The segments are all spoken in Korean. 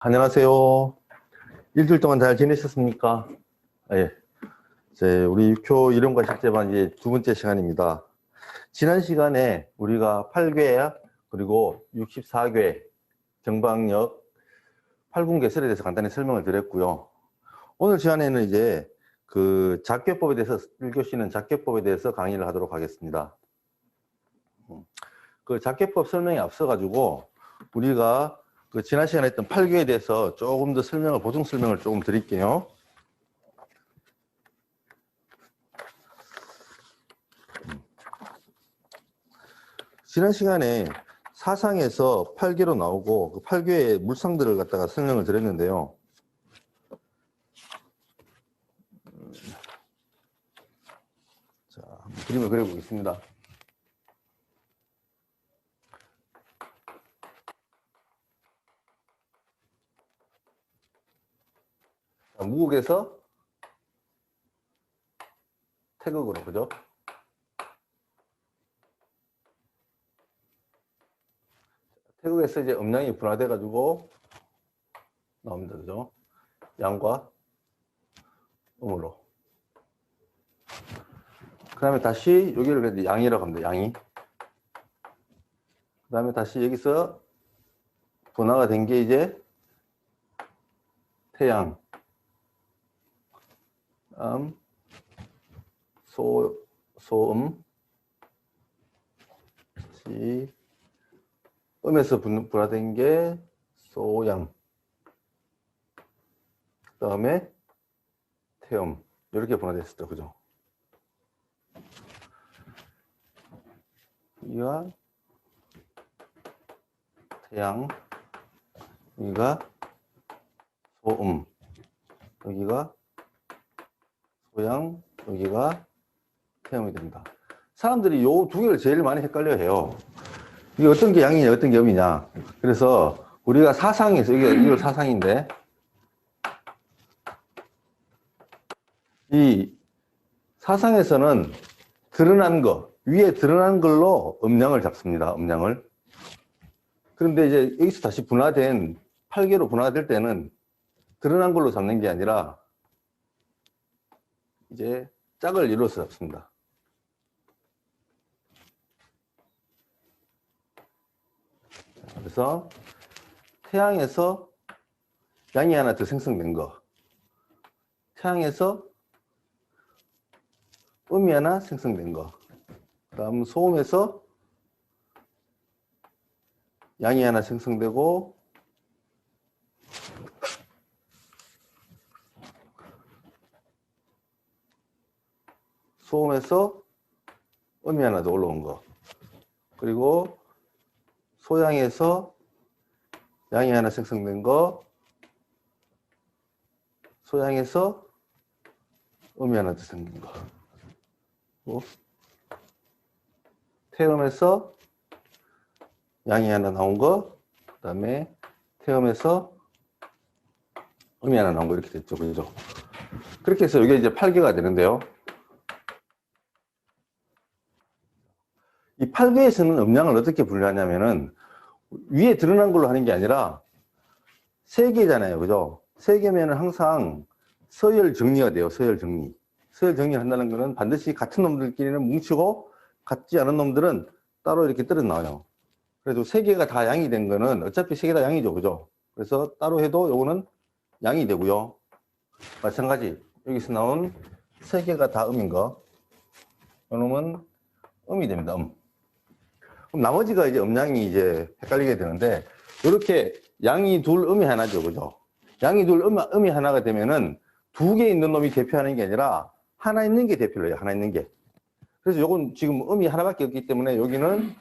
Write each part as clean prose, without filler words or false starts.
안녕하세요. 일주일 동안 잘 지내셨습니까? 예. 우리 육효 이론과 실제반 이제 두 번째 시간입니다. 지난 시간에 우리가 8궤 그리고 64궤 정방역 8분계 설에 대해서 간단히 설명을 드렸고요. 오늘 시간에는 이제 그 작궤법에 대해서 1교시는 작궤법에 대해서 강의를 하도록 하겠습니다. 그 작궤법 설명에 앞서 가지고 우리가 그 지난 시간에 했던 8궤에 대해서 조금 더 보충 설명을 조금 드릴게요. 지난 시간에 사상에서 8궤로 나오고 그 8궤의 물상들을 갖다가 설명을 드렸는데요. 자, 한번 그림을 그려보겠습니다. 자, 무국에서 태극으로, 그죠? 태극에서 이제 음양이 분화돼가지고 나옵니다, 그죠? 양과 음으로. 그 다음에 다시 여기를 양이라고 합니다, 양이. 그 다음에 다시 여기서 분화가 된 게 이제 태양, 소음, 음에서 분화된 게 소양, 그 다음에 태음, 이렇게 분화됐었죠, 그죠? 여기가 태양, 여기가 소음, 여기가 소양, 여기가 태음이 됩니다. 사람들이 요 두 개를 제일 많이 헷갈려 해요. 이게 어떤 게 양이냐, 어떤 게 음이냐. 그래서 우리가 사상에서, 이게 사상인데, 이 사상에서는 드러난 거, 위에 드러난 걸로 음량을 잡습니다, 음량을. 그런데 이제 여기서 다시 분화된, 8개로 분화될 때는 드러난 걸로 잡는 게 아니라 이제 짝을 이뤄서 잡습니다. 그래서 태양에서 양이 하나 더 생성된 거, 태양에서 음이 하나 생성된 거, 그 다음 소음에서 양이 하나 생성되고, 소음에서 음이 하나 더 올라온 거, 그리고 소양에서 양이 하나 생성된 거, 소양에서 음이 하나 더 생긴 거, 태음에서 양이 하나 나온 거, 그 다음에 태음에서 음이 하나 나온 거, 이렇게 됐죠, 그죠? 그렇게 해서 이게 이제 8개가 되는데요. 이 8개에서는 음량을 어떻게 분류하냐면은 위에 드러난 걸로 하는 게 아니라 3개잖아요, 그죠? 3개면은 항상 서열 정리가 돼요, 서열 정리. 서열 정리를 한다는 거는 반드시 같은 놈들끼리는 뭉치고 같지 않은 놈들은 따로 이렇게 떨어 나와요. 그래도 3개가 다 양이 된 거는 어차피 3개 다 양이죠, 그죠? 그래서 따로 해도 요거는 양이 되고요. 마찬가지 여기서 나온 3개가 다 음인 거, 요놈은 음이 됩니다, 그럼 나머지가 이제 음양이 이제 헷갈리게 되는데, 이렇게 양이 둘, 음이 하나죠, 그죠? 양이 둘, 음이 하나가 되면은 2개 있는 놈이 대표하는 게 아니라 하나 있는 게 대표를 해요, 하나 있는 게. 그래서 요건 지금 음이 하나밖에 없기 때문에 여기는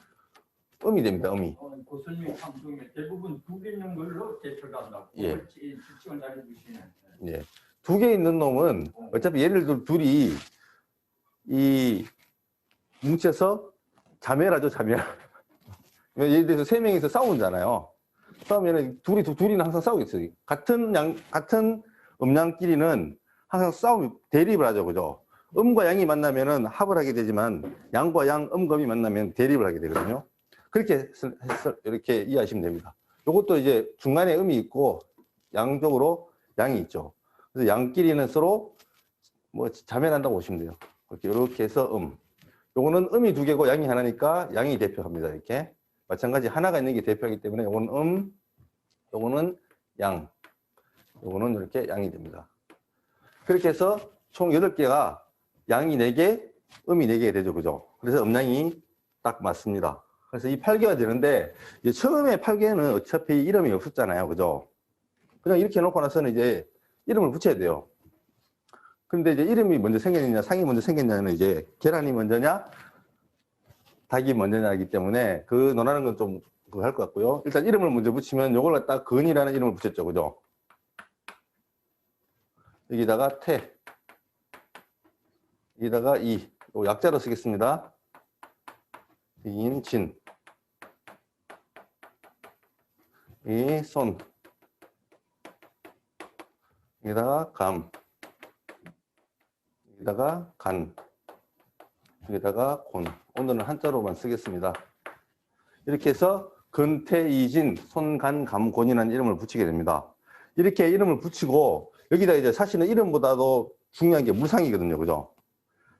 음이 됩니다, 음이. 고설미 방송에 대부분 2개 있는 걸로 대표가 한다고. 예. 지칭을 잘해주시는. 예. 2개 있는 놈은 어차피 얘를 둘이 이 뭉쳐서 자매라죠, 자매. 예를 들어서 3명이서 싸우잖아요. 싸우면은 둘이는 항상 싸우겠어요. 같은 음량끼리는 항상 대립을 하죠, 그죠? 음과 양이 만나면은 합을 하게 되지만 양과 양, 음과 음이 만나면 대립을 하게 되거든요. 그렇게 이렇게 이해하시면 됩니다. 이것도 이제 중간에 음이 있고 양쪽으로 양이 있죠. 그래서 양끼리는 서로 뭐 자매한다고 보시면 돼요. 이렇게 해서 요거는 음이 두 개고 양이 하나니까 양이 대표합니다. 이렇게. 마찬가지 하나가 있는 게 대표이기 때문에 요거는 요거는 양. 요거는 이렇게 양이 됩니다. 그렇게 해서 총 8개가 양이 4개, 음이 4개 되죠. 그죠? 그래서 음양이 딱 맞습니다. 그래서 이 8개가 되는데, 이제 처음에 8개는 어차피 이름이 없었잖아요. 그죠? 그냥 이렇게 해놓고 나서는 이제 이름을 붙여야 돼요. 근데 이제 이름이 먼저 생겼느냐, 상이 먼저 생겼냐는 이제 계란이 먼저냐, 닭이 먼저냐이기 때문에 그 논하는 건 좀 그거 할 것 같고요. 일단 이름을 먼저 붙이면 요걸 갖다 근이라는 이름을 붙였죠. 그죠? 여기다가 태, 여기다가 이, 요 약자로 쓰겠습니다. 인, 진, 이, 손, 여기다가 감, 여기다가 간, 여기다가 곤. 오늘은 한자로만 쓰겠습니다. 이렇게 해서 근태이진, 손간감곤이라는 이름을 붙이게 됩니다. 이렇게 이름을 붙이고 여기다 이제 사실은 이름보다도 중요한 게 물상이거든요. 그죠?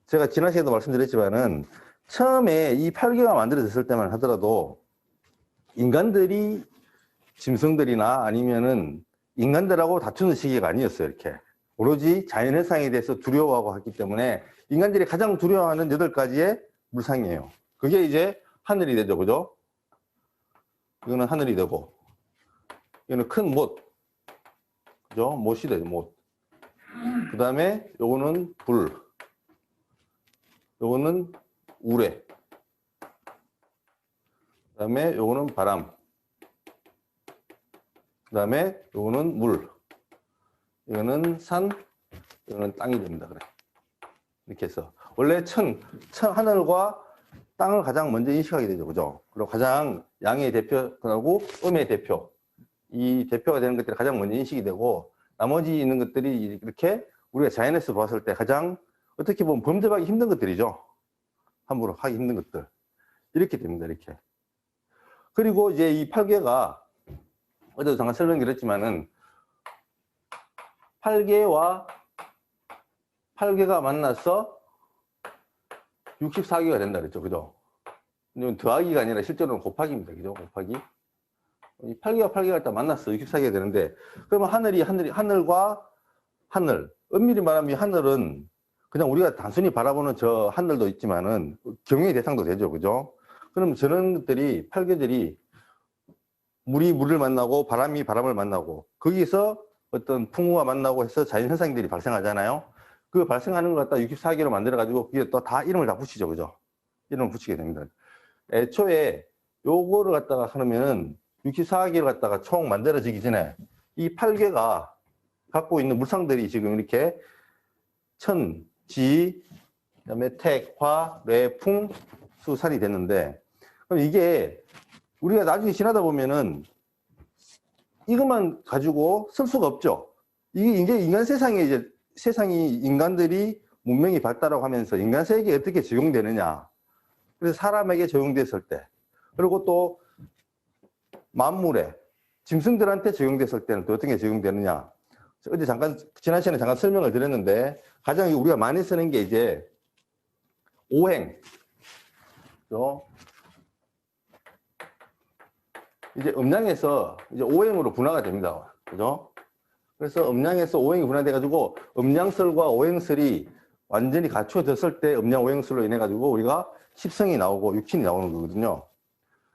제가 지난 시간에도 말씀드렸지만은 처음에 이 8개가 만들어졌을 때만 하더라도 인간들이 짐승들이나 아니면은 인간들하고 다투는 시기가 아니었어요. 이렇게. 오로지 자연현상에 대해서 두려워하고 하기 때문에 인간들이 가장 두려워하는 8가지의 물상이에요. 그게 이제 하늘이 되죠. 그죠? 이거는 하늘이 되고, 이거는 큰 못. 그죠? 못이 되죠. 못. 그 다음에 요거는 불. 요거는 우레. 그 다음에 요거는 바람. 그 다음에 요거는 물. 이거는 산, 이거는 땅이 됩니다. 그래. 이렇게 해서. 원래 하늘과 땅을 가장 먼저 인식하게 되죠. 그죠? 그리고 가장 양의 대표하고 음의 대표. 이 대표가 되는 것들이 가장 먼저 인식이 되고, 나머지 있는 것들이 이렇게 우리가 자연에서 봤을 때 가장 어떻게 보면 범접하기 힘든 것들이죠. 함부로 하기 힘든 것들. 이렇게 됩니다. 이렇게. 그리고 이제 이 8개가, 어제도 잠깐 설명드렸지만은, 8개와 8개가 만나서 64개가 된다 그랬죠. 그죠? 이건 더하기가 아니라 실제로는 곱하기입니다. 그죠? 곱하기. 이 8개와 8개가 일단 만났어. 64개가 되는데, 그러면 하늘과 하늘. 엄밀히 말하면 이 하늘은 그냥 우리가 단순히 바라보는 저 하늘도 있지만은 경영의 대상도 되죠. 그죠? 그럼 저런 것들이, 8개들이 물이 물을 만나고 바람이 바람을 만나고 거기서 어떤 풍우가 만나고 해서 자연현상들이 발생하잖아요. 그 발생하는 걸 갖다 64개로 만들어가지고 그게 또 다 이름을 다 붙이죠. 그죠? 이름을 붙이게 됩니다. 애초에 요거를 갖다가 하면은 64개를 갖다가 총 만들어지기 전에 이 8개가 갖고 있는 물상들이 지금 이렇게 천, 지, 그다음에 택, 화, 래, 풍, 수, 살이 됐는데, 그럼 이게 우리가 나중에 지나다 보면은 이것만 가지고 쓸 수가 없죠. 이게 인간 세상에 이제 세상이 인간들이 문명이 발달하고 하면서 인간 세계에 어떻게 적용되느냐. 그래서 사람에게 적용됐을 때, 그리고 또 만물에, 짐승들한테 적용됐을 때는 또 어떻게 적용되느냐. 어제 지난 시간에 잠깐 설명을 드렸는데, 가장 우리가 많이 쓰는 게 이제 오행. 그죠? 이제 음양에서 이제 오행으로 분화가 됩니다. 그죠? 그래서 음양에서 오행이 분화돼가지고 음양설과 오행설이 완전히 갖춰졌을 때 음양 오행설로 인해가지고 우리가 십성이 나오고 육신이 나오는 거거든요.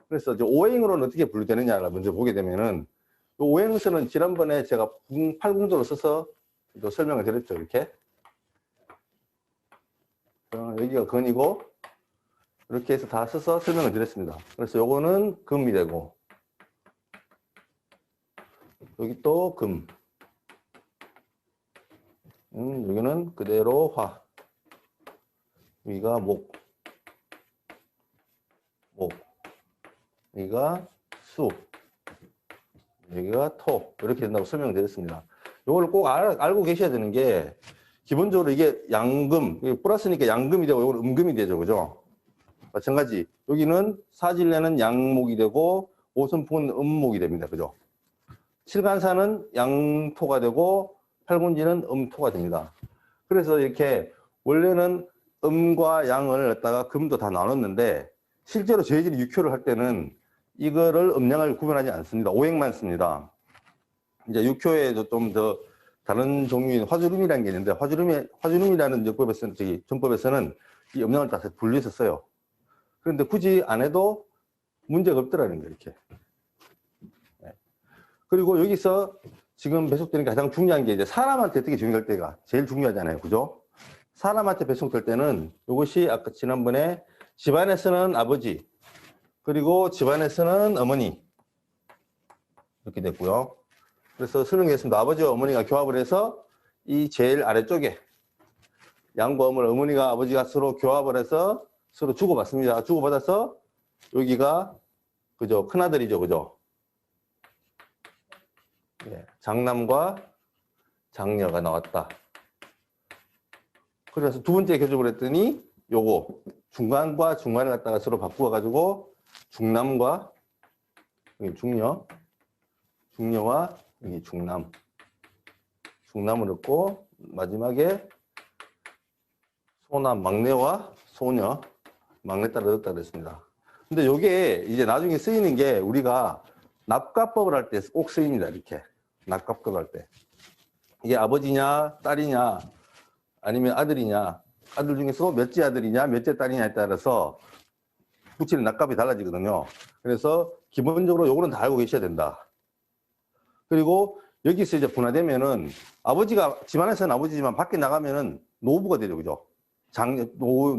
그래서 이제 오행으로는 어떻게 분류되느냐를 먼저 보게 되면은, 이 오행설은 지난번에 제가 8궁조로 써서 또 설명을 드렸죠. 이렇게. 여기가 근이고, 이렇게 해서 다 써서 설명을 드렸습니다. 그래서 요거는 금이 되고, 여기 또 금. 여기는 그대로 화. 여기가 목. 여기가 수. 여기가 토. 이렇게 된다고 설명을 드렸습니다. 이걸 꼭 알고 계셔야 되는 게, 기본적으로 이게 양금, 플러스니까 양금이 되고, 이건 음금이 되죠. 그죠? 마찬가지. 여기는 사질내는 양목이 되고, 오선풍은 음목이 됩니다. 그죠? 칠간사는 양토가 되고 팔군지는 음토가 됩니다. 그래서 이렇게 원래는 음과 양을 갖다가 금도 다 나눴는데 실제로 저희들이 육효를 할 때는 이거를 음양을 구분하지 않습니다. 오행만 씁니다. 이제 육효에도 좀 더 다른 종류인 화주름이라는 게 있는데 화주름이라는 전법에서는 이 음양을 다 분리해서 써요. 그런데 굳이 안 해도 문제가 없더라는 거예요. 이렇게. 네. 그리고 여기서 지금 배속되는 게 가장 중요한 게 이제 사람한테 어떻게 적용할 때가 제일 중요하잖아요. 그죠? 사람한테 배속될 때는 이것이 아까 지난번에 집안에서는 아버지, 그리고 집안에서는 어머니 이렇게 됐고요. 그래서 설명했습니다. 아버지와 어머니가 교합을 해서 이 제일 아래쪽에 양과 음을 어머니가 아버지가 서로 교합을 해서 서로 주고받습니다. 주고받아서 여기가 그죠? 큰아들이죠. 그죠? 예, 장남과 장녀가 나왔다. 그래서 두 번째 교접을 했더니 요거 중간과 중간을 갖다가 서로 바꾸어 가지고 중남과 여기 중녀, 중녀와 여기 중남을 얻고 마지막에 소남, 막내와 소녀, 막내딸을 얻었다 그랬습니다. 근데 요게 이제 나중에 쓰이는 게 우리가 납가법을 할 때 꼭 쓰입니다. 이렇게 납가법 할 때 이게 아버지냐 딸이냐 아니면 아들이냐, 아들 중에서 몇째 아들이냐, 몇째 딸이냐에 따라서 붙이는 납값이 달라지거든요. 그래서 기본적으로 요거는 다 알고 계셔야 된다. 그리고 여기서 이제 분화되면은 아버지가 집안에서는 아버지지만 밖에 나가면은 노부가 되죠. 그죠?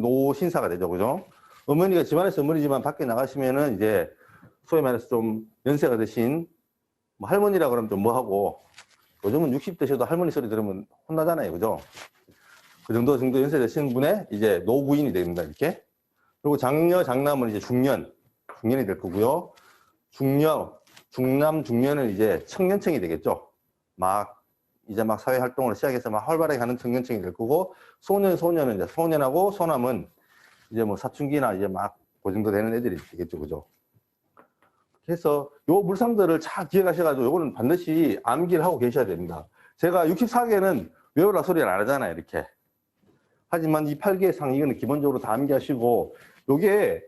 노신사가 되죠. 그죠? 어머니가 집안에서 어머니지만 밖에 나가시면은 이제 소위 말해서 좀 연세가 드신 뭐 할머니라 그러면 좀 뭐하고 요즘은 60 되셔도 할머니 소리 들으면 혼나잖아요. 그죠? 그 정도 연세 되시는 분의 이제 노부인이 됩니다. 이렇게. 그리고 장녀, 장남은 이제 중년이 될 거고요. 중남, 중년은 이제 청년층이 되겠죠. 이제 막 사회 활동을 시작해서 막 활발하게 하는 청년층이 될 거고, 소년은 이제 소년하고 소남은 이제 뭐 사춘기나 이제 막 그 정도 되는 애들이 되겠죠. 그죠? 그래서 요 물상들을 잘 기억하셔가지고 요거는 반드시 암기를 하고 계셔야 됩니다. 제가 64개는 외우라 소리를 안 하잖아요. 이렇게. 하지만 이 8개 상 이거는 기본적으로 다 암기하시고 요게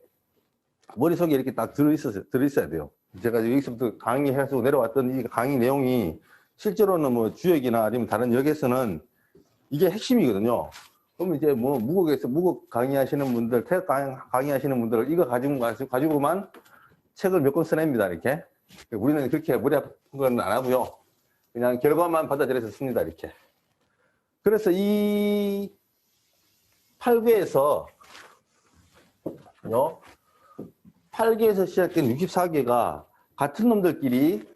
머릿속에 이렇게 딱 들어있어야 돼요. 제가 여기서부터 강의해서 내려왔던 이 강의 내용이 실제로는 뭐 주역이나 아니면 다른 역에서는 이게 핵심이거든요. 그럼 이제 뭐 무국 강의하시는 분들, 태극 강의하시는 분들 이거 가지고만 책을 몇 권 써냅니다. 이렇게. 우리는 그렇게 머리 아픈 건 안 하고요. 그냥 결과만 받아들여서 씁니다. 이렇게. 그래서 이 8개에서 8개에서 시작된 64개가 같은 놈들끼리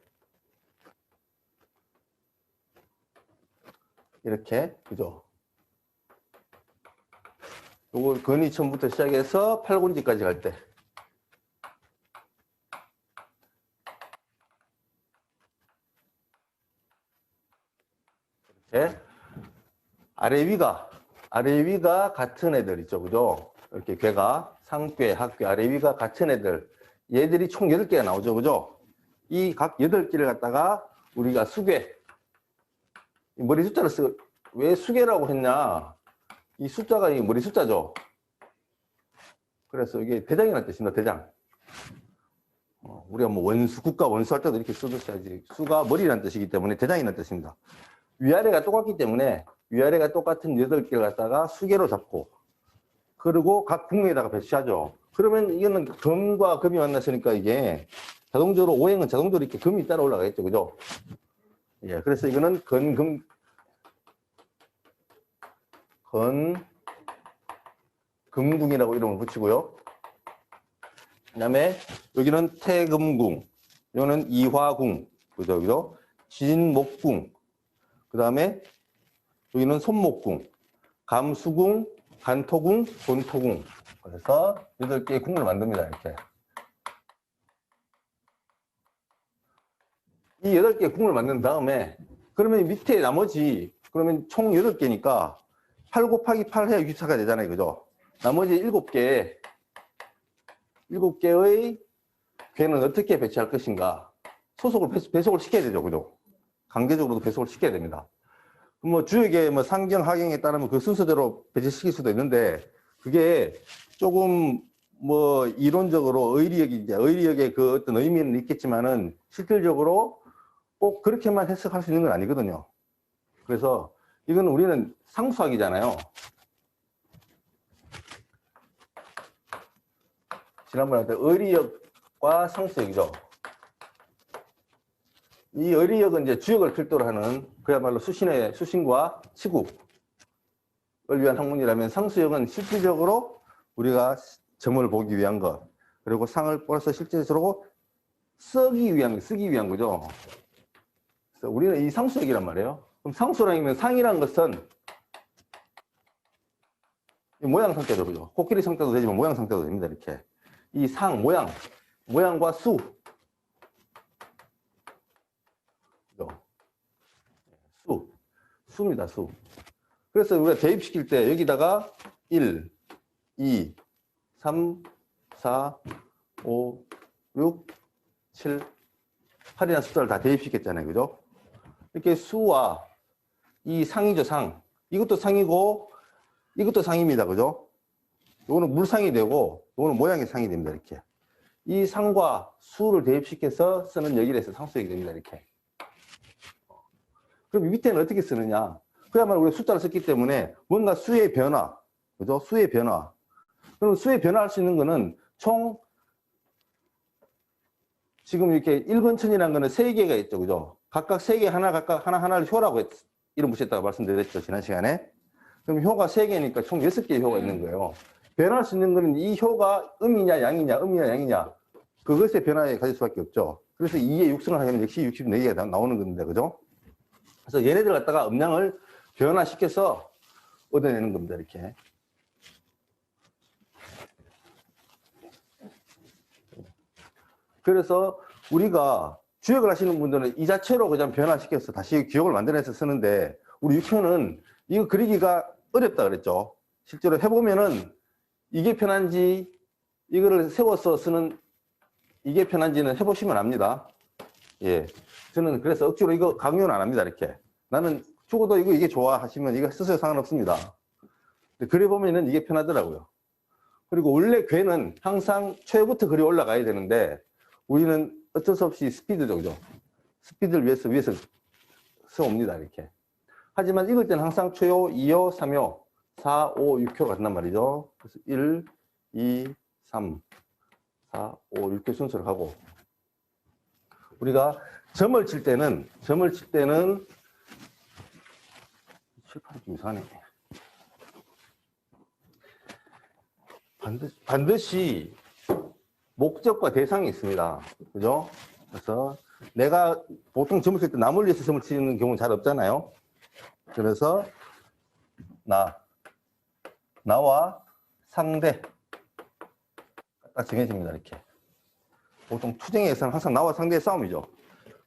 이렇게 그죠? 요거 근위천부터 시작해서 팔군지까지 갈 때 이렇게 아래 위가 같은 애들 있죠. 그죠? 이렇게 괴가 상괴, 학괴, 아래 위가 같은 애들. 얘들이 총 8개가 나오죠. 그죠? 이 각 8개를 갖다가 우리가 수괴. 머리 숫자를 쓰고, 왜 수괴라고 했냐? 이 숫자가 이 머리 숫자죠. 그래서 이게 대장이라는 뜻입니다. 대장. 우리가 뭐 국가 원수 할 때도 이렇게 써줬어야지. 수가 머리라는 뜻이기 때문에 대장이라는 뜻입니다. 위아래가 똑같기 때문에 위아래가 똑같은 8개를 갖다가 수계로 잡고 그리고 각 국면에다가 배치하죠. 그러면 이거는 금과 금이 만났으니까 이게 자동적으로 오행은 자동적으로 이렇게 금이 따라 올라가겠죠. 그죠? 예, 그래서 이거는 금궁이라고 이름을 붙이고요. 그 다음에 여기는 태금궁, 여기는 이화궁, 그죠? 그죠? 진목궁, 그 다음에 여기는 손목궁, 감수궁, 간토궁, 돈토궁. 그래서 8개의 궁을 만듭니다. 이렇게. 이 8개의 궁을 만든 다음에 그러면 밑에 나머지 그러면 총 8개니까 8 곱하기 8 해야 64가 되잖아요. 그죠? 나머지 7개의 괴는 어떻게 배치할 것인가? 소속을 배속을 시켜야 되죠. 그죠? 강제적으로도 배속을 시켜야 됩니다. 뭐 주역의 뭐 상경, 하경에 따르면 그 순서대로 배제시킬 수도 있는데 그게 조금 뭐 이론적으로 의리역의 그 어떤 의미는 있겠지만은 실질적으로 꼭 그렇게만 해석할 수 있는 건 아니거든요. 그래서 이건 우리는 상수학이잖아요. 지난번에 할 때 의리역과 상수역이죠. 이 의리역은 이제 주역을 필두로 하는 그야말로 수신과 치국을 위한 학문이라면 상수역은 실질적으로 우리가 점을 보기 위한 것, 그리고 상을 벌써 실제적으로 쓰기 위한 거죠. 그래서 우리는 이 상수역이란 말이에요. 그럼 상수라는 상이라는 것은 모양 상태도 그죠. 코끼리 상태도 되지만 모양 상태도 됩니다. 이렇게 이 상 모양과 수입니다. 수. 그래서 우리가 대입시킬 때 여기다가 1, 2, 3, 4, 5, 6, 7, 8이라는 숫자를 다 대입시켰잖아요. 그죠? 이렇게 수와 이 상이죠, 상. 이것도 상이고 이것도 상입니다. 그죠? 이거는 물상이 되고 이거는 모양의 상이 됩니다. 이렇게. 이 상과 수를 대입시켜서 쓰는 역이라서 상수역이 됩니다. 이렇게. 그럼 밑에는 어떻게 쓰느냐? 그야말로 우리가 숫자를 썼기 때문에 뭔가 수의 변화, 그죠? 수의 변화. 그럼 수의 변화할 수 있는 거는 총 지금 이렇게 1번 천이라는 거는 3개가 있죠, 그죠? 각각 3개 하나를 효라고 이름 붙였다고 말씀드렸죠, 지난 시간에. 그럼 효가 3개니까 총 6개의 효가 있는 거예요. 변화할 수 있는 거는 이 효가 음이냐 양이냐 그것의 변화에 가질 수밖에 없죠. 그래서 2의 육승을 하면 역시 64개가 나오는 건데, 그죠? 그래서 얘네들 갖다가 음량을 변화시켜서 얻어내는 겁니다. 이렇게. 그래서 우리가 주역을 하시는 분들은 이 자체로 그냥 변화시켜서 다시 기억을 만들어내서 쓰는데 우리 육효는 이거 그리기가 어렵다 그랬죠. 실제로 해보면은 이게 편한지 이거를 세워서 쓰는 이게 편한지는 해보시면 압니다. 예. 저는 그래서 억지로 이거 강요는 안 합니다. 이렇게. 나는 죽어도 이게 좋아 하시면 이거 쓰셔도 상관없습니다. 그래 보면은 이게 편하더라고요. 그리고 원래 괴는 항상 최후부터 그리 올라가야 되는데 우리는 어쩔 수 없이 스피드죠. 그죠? 스피드를 위해서 써옵니다. 이렇게. 하지만 읽을 때는 항상 최호, 2호, 3호, 4, 5, 6호가 간단 말이죠. 그래서 1, 2, 3, 4, 5, 6호 순서를 하고 우리가 점을 칠 때는 칠판이 좀 이상하네. 반드시 목적과 대상이 있습니다. 그죠? 그래서 내가 보통 점을 칠 때 남을 위해서 점을 치는 경우는 잘 없잖아요. 그래서 나와 상대 딱 정해집니다. 이렇게. 보통 투쟁에서는 항상 나와 상대의 싸움이죠.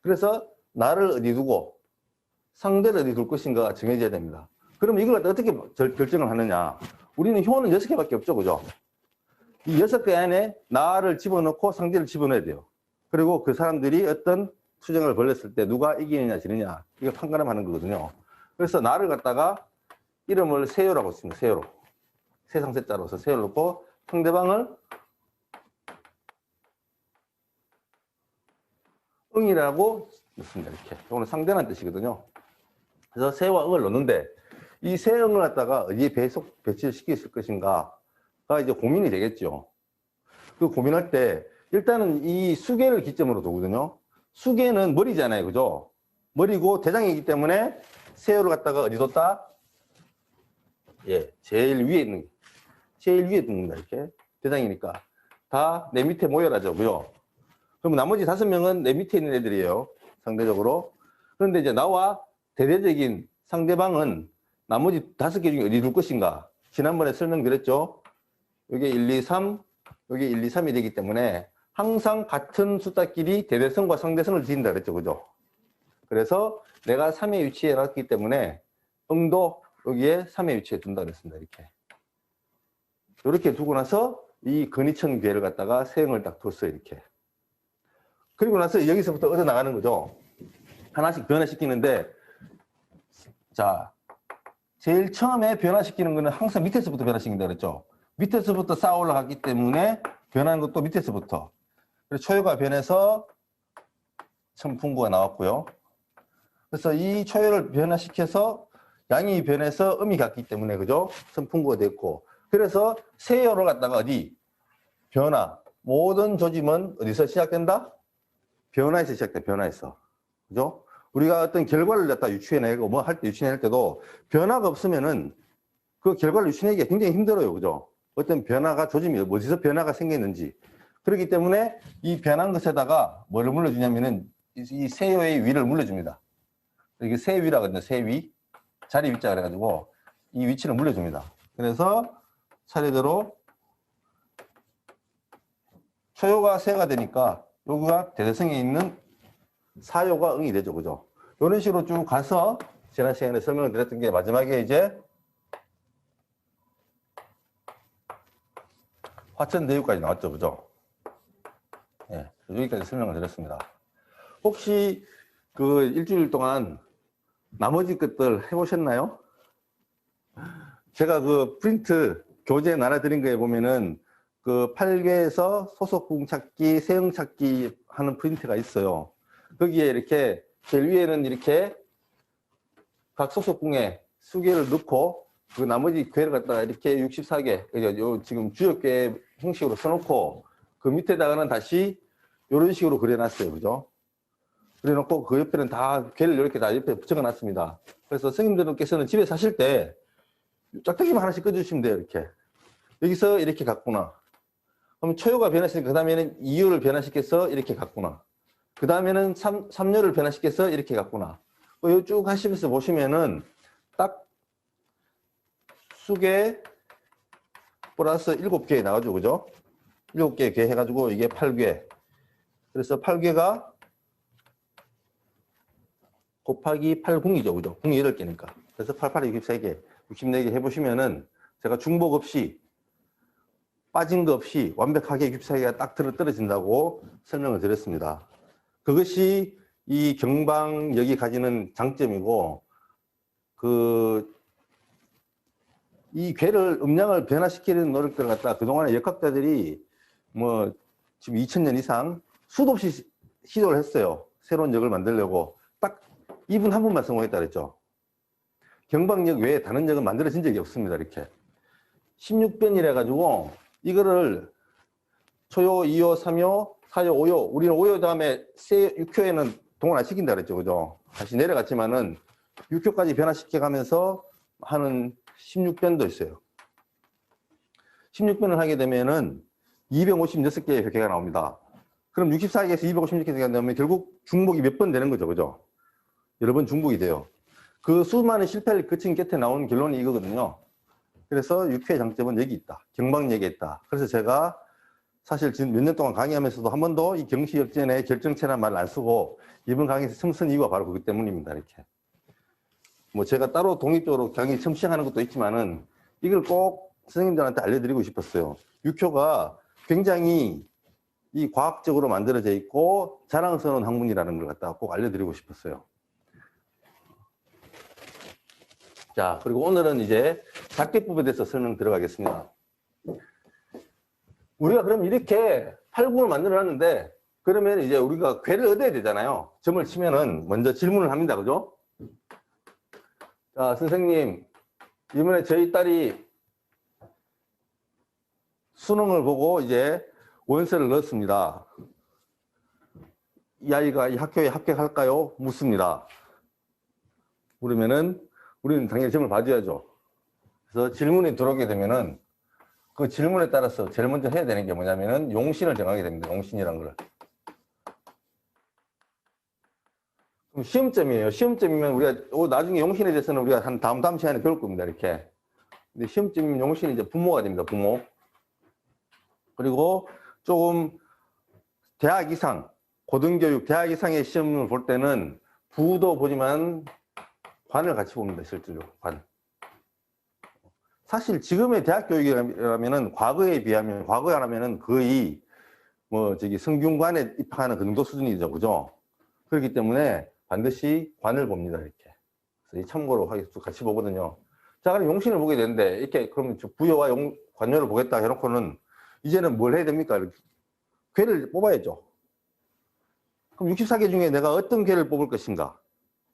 그래서 나를 어디 두고 상대를 어디 둘 것인가가 정해져야 됩니다. 그럼 이걸 어떻게 결정을 하느냐? 우리는 효는 6개밖에 없죠. 그죠? 이 6개 안에 나를 집어넣고 상대를 집어넣어야 돼요. 그리고 그 사람들이 어떤 투쟁을 벌였을 때 누가 이기느냐 지느냐 이거 판가름하는 거거든요. 그래서 나를 갖다가 이름을 세요라고 씁니다. 세요로. 세상세자로서 세요를 넣고 상대방을 응이라고 넣습니다. 이렇게. 이거는 상대라는 뜻이거든요. 그래서 세와 응을 넣는데 이 세응을 갖다가 어디에 배치를 시킬 것인가가 이제 고민이 되겠죠. 그 고민할 때 일단은 이 수계를 기점으로 두거든요. 수계는 머리잖아요. 그죠? 머리고 대장이기 때문에 세요를 갖다가 어디 뒀다? 예, 제일 위에 둡니다. 이렇게. 대장이니까. 다 내 밑에 모여라죠. 그죠? 그럼 나머지 5명은 내 밑에 있는 애들이에요. 상대적으로. 그런데 이제 나와 대대적인 상대방은 나머지 5개 중에 어디 둘 것인가? 지난번에 설명드렸죠? 여기 1, 2, 3, 여기 1, 2, 3이 되기 때문에 항상 같은 숫자끼리 대대선과 상대선을 지인다 그랬죠. 그죠? 그래서 내가 3에 위치해 놨기 때문에 응도 여기에 3에 위치해 둔다 그랬습니다. 이렇게 두고 나서 이 근위천 괴를 갖다가 세응을 딱 뒀어요. 이렇게. 그리고 나서 여기서부터 얻어 나가는 거죠. 하나씩 변화시키는데, 자, 제일 처음에 변화시키는 거는 항상 밑에서부터 변화시킨다 그랬죠. 밑에서부터 쌓아 올라갔기 때문에 변하는 것도 밑에서부터. 그래서 초유가 변해서 천풍구가 나왔고요. 그래서 이 초유를 변화시켜서 양이 변해서 음이 갔기 때문에, 그죠? 천풍구가 됐고. 그래서 세요를 갖다가 어디? 변화. 모든 조짐은 어디서 시작된다? 변화에서 시작돼, 변화에서. 그죠? 우리가 어떤 결과를 갖다 유추해내고 뭐 할 때 유추해낼 때도 변화가 없으면은 그 결과를 유추해내기가 굉장히 힘들어요. 그죠? 어떤 변화가 조짐이 어디서 변화가 생겼는지. 그렇기 때문에 이 변한 것에다가 뭐를 물려주냐면은 이 세요의 위를 물려줍니다. 이게 세위라거든요. 세위. 자리 위자 그래가지고 이 위치를 물려줍니다. 그래서 차례대로 초요가 세가 되니까 요거가 대대성에 있는 사요가 응이 되죠. 그죠? 이런 식으로 쭉 가서 지난 시간에 설명을 드렸던 게 마지막에 이제 화천대유까지 나왔죠. 그죠? 예, 여기까지 설명을 드렸습니다. 혹시 그 일주일 동안 나머지 것들 해보셨나요? 제가 그 프린트 교재 나눠드린 거에 보면은 그 8개에서 소속궁 찾기, 세형 찾기 하는 프린트가 있어요. 거기에 이렇게 제일 위에는 이렇게 각 소속궁에 수개를 넣고 그 나머지 괴를 갖다가 이렇게 64개, 요 지금 주역괴 형식으로 써놓고 그 밑에다가는 다시 이런 식으로 그려놨어요. 그죠? 그래놓고 그 옆에는 다 괴를 이렇게 다 옆에 붙여놨습니다. 그래서 스님들께서는 집에 사실 때 짝대기만 하나씩 꺼주시면 돼요. 이렇게. 여기서 이렇게 갔구나. 그럼 초요가 변화시키니까 그 다음에는 2요를 변화시켜서 이렇게 갔구나. 그 다음에는 3요를 변화시켜서 이렇게 갔구나. 쭉 하시면서 보시면은 딱 수개 플러스 7개 나가죠. 그죠? 7개 개 해가지고 이게 8개. 그래서 8개가 곱하기 8궁이죠. 그죠? 궁이 8개니까. 그래서 88이 63개, 64개 해보시면은 제가 중복 없이 빠진 거 없이 완벽하게 64개가 딱 떨어진다고 설명을 드렸습니다. 그것이 이 경방역이 가지는 장점이고, 이 괴를, 음량을 변화시키는 노력들을 갖다 그동안에 역학자들이 뭐 지금 2000년 이상 수도 없이 시도를 했어요. 새로운 역을 만들려고. 딱 이분 한 분만 성공했다 그랬죠. 경방역 외에 다른 역은 만들어진 적이 없습니다. 이렇게. 16변이라 가지고 이거를 초요, 2요, 3요, 4요, 5요. 우리는 5요 다음에 6효에는 동원 안 시킨다 그랬죠. 그죠? 다시 내려갔지만은 6효까지 변화시켜 가면서 하는 16변도 있어요. 16변을 하게 되면은 256개의 개가 나옵니다. 그럼 64개에서 256개가 나오면 결국 중복이 몇 번 되는 거죠. 그죠? 여러 번 중복이 돼요. 그 수많은 실패를 거친 끝에 나온 결론이 이거거든요. 그래서 6회의 장점은 여기 있다. 경방역에 있다. 그래서 제가 사실 지금 몇 년 동안 강의하면서도 한 번도 이 경시역전의 결정체란 말을 안 쓰고 이번 강의에서 처음 쓴 이유가 바로 그것 때문입니다. 이렇게. 뭐 제가 따로 독립적으로 강의 처음 시작하는 것도 있지만은 이걸 꼭 선생님들한테 알려드리고 싶었어요. 6효가 굉장히 이 과학적으로 만들어져 있고 자랑스러운 학문이라는 걸 갖다가 꼭 알려드리고 싶었어요. 자, 그리고 오늘은 이제 작계법에 대해서 설명 들어가겠습니다. 우리가 그럼 이렇게 8궁을 만들어 놨는데 그러면 이제 우리가 괴를 얻어야 되잖아요. 점을 치면은 먼저 질문을 합니다. 그죠? 자, 선생님, 이번에 저희 딸이 수능을 보고 이제 원서를 넣었습니다. 이 아이가 이 학교에 합격할까요? 묻습니다. 그러면은 우리는 당연히 점을 봐줘야죠. 그래서 질문이 들어오게 되면은 그 질문에 따라서 제일 먼저 해야 되는 게 뭐냐면은 용신을 정하게 됩니다. 용신이란 걸. 그럼 시험점이에요. 시험점이면 우리가 나중에 용신에 대해서는 우리가 한 다음 시간에 배울 겁니다. 이렇게. 근데 시험점이면 용신이 이제 부모가 됩니다. 부모. 그리고 조금 대학 이상, 고등교육, 대학 이상의 시험을 볼 때는 부도 보지만 관을 같이 봅니다. 실제로 관. 사실 지금의 대학 교육이라면은 과거에 비하면, 과거에 하면은 거의 뭐 저기 성균관에 입학하는 그 정도 수준이죠, 그죠? 그렇기 때문에 반드시 관을 봅니다, 이렇게. 그래서 참고로 같이 보거든요. 자, 그럼 용신을 보게 되는데 이렇게 그럼 부여와 관여를 보겠다 해놓고는 이제는 뭘 해야 됩니까? 이렇게. 괴를 뽑아야죠. 그럼 64개 중에 내가 어떤 괴를 뽑을 것인가?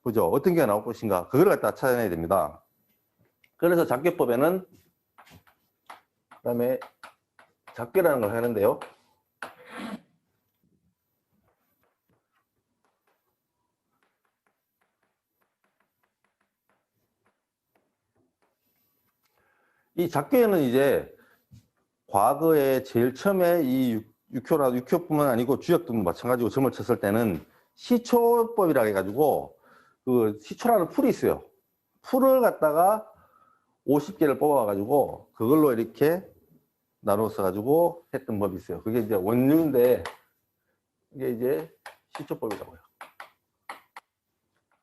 그죠? 어떤 괴가 나올 것인가? 그걸 갖다 찾아내야 됩니다. 그래서 작괴법에는 그다음에 작괴라는 걸 하는데요. 이 작괴는 이제 과거에 제일 처음에 이 육효뿐만 아니고 주역도 마찬가지고 점을 쳤을 때는 시초법이라 해가지고 그 시초라는 풀이 있어요. 풀을 갖다가 50개를 뽑아가지고 그걸로 이렇게 나눠서 가지고 했던 법이 있어요. 그게 이제 원류인데 이게 이제 시초법이라고요.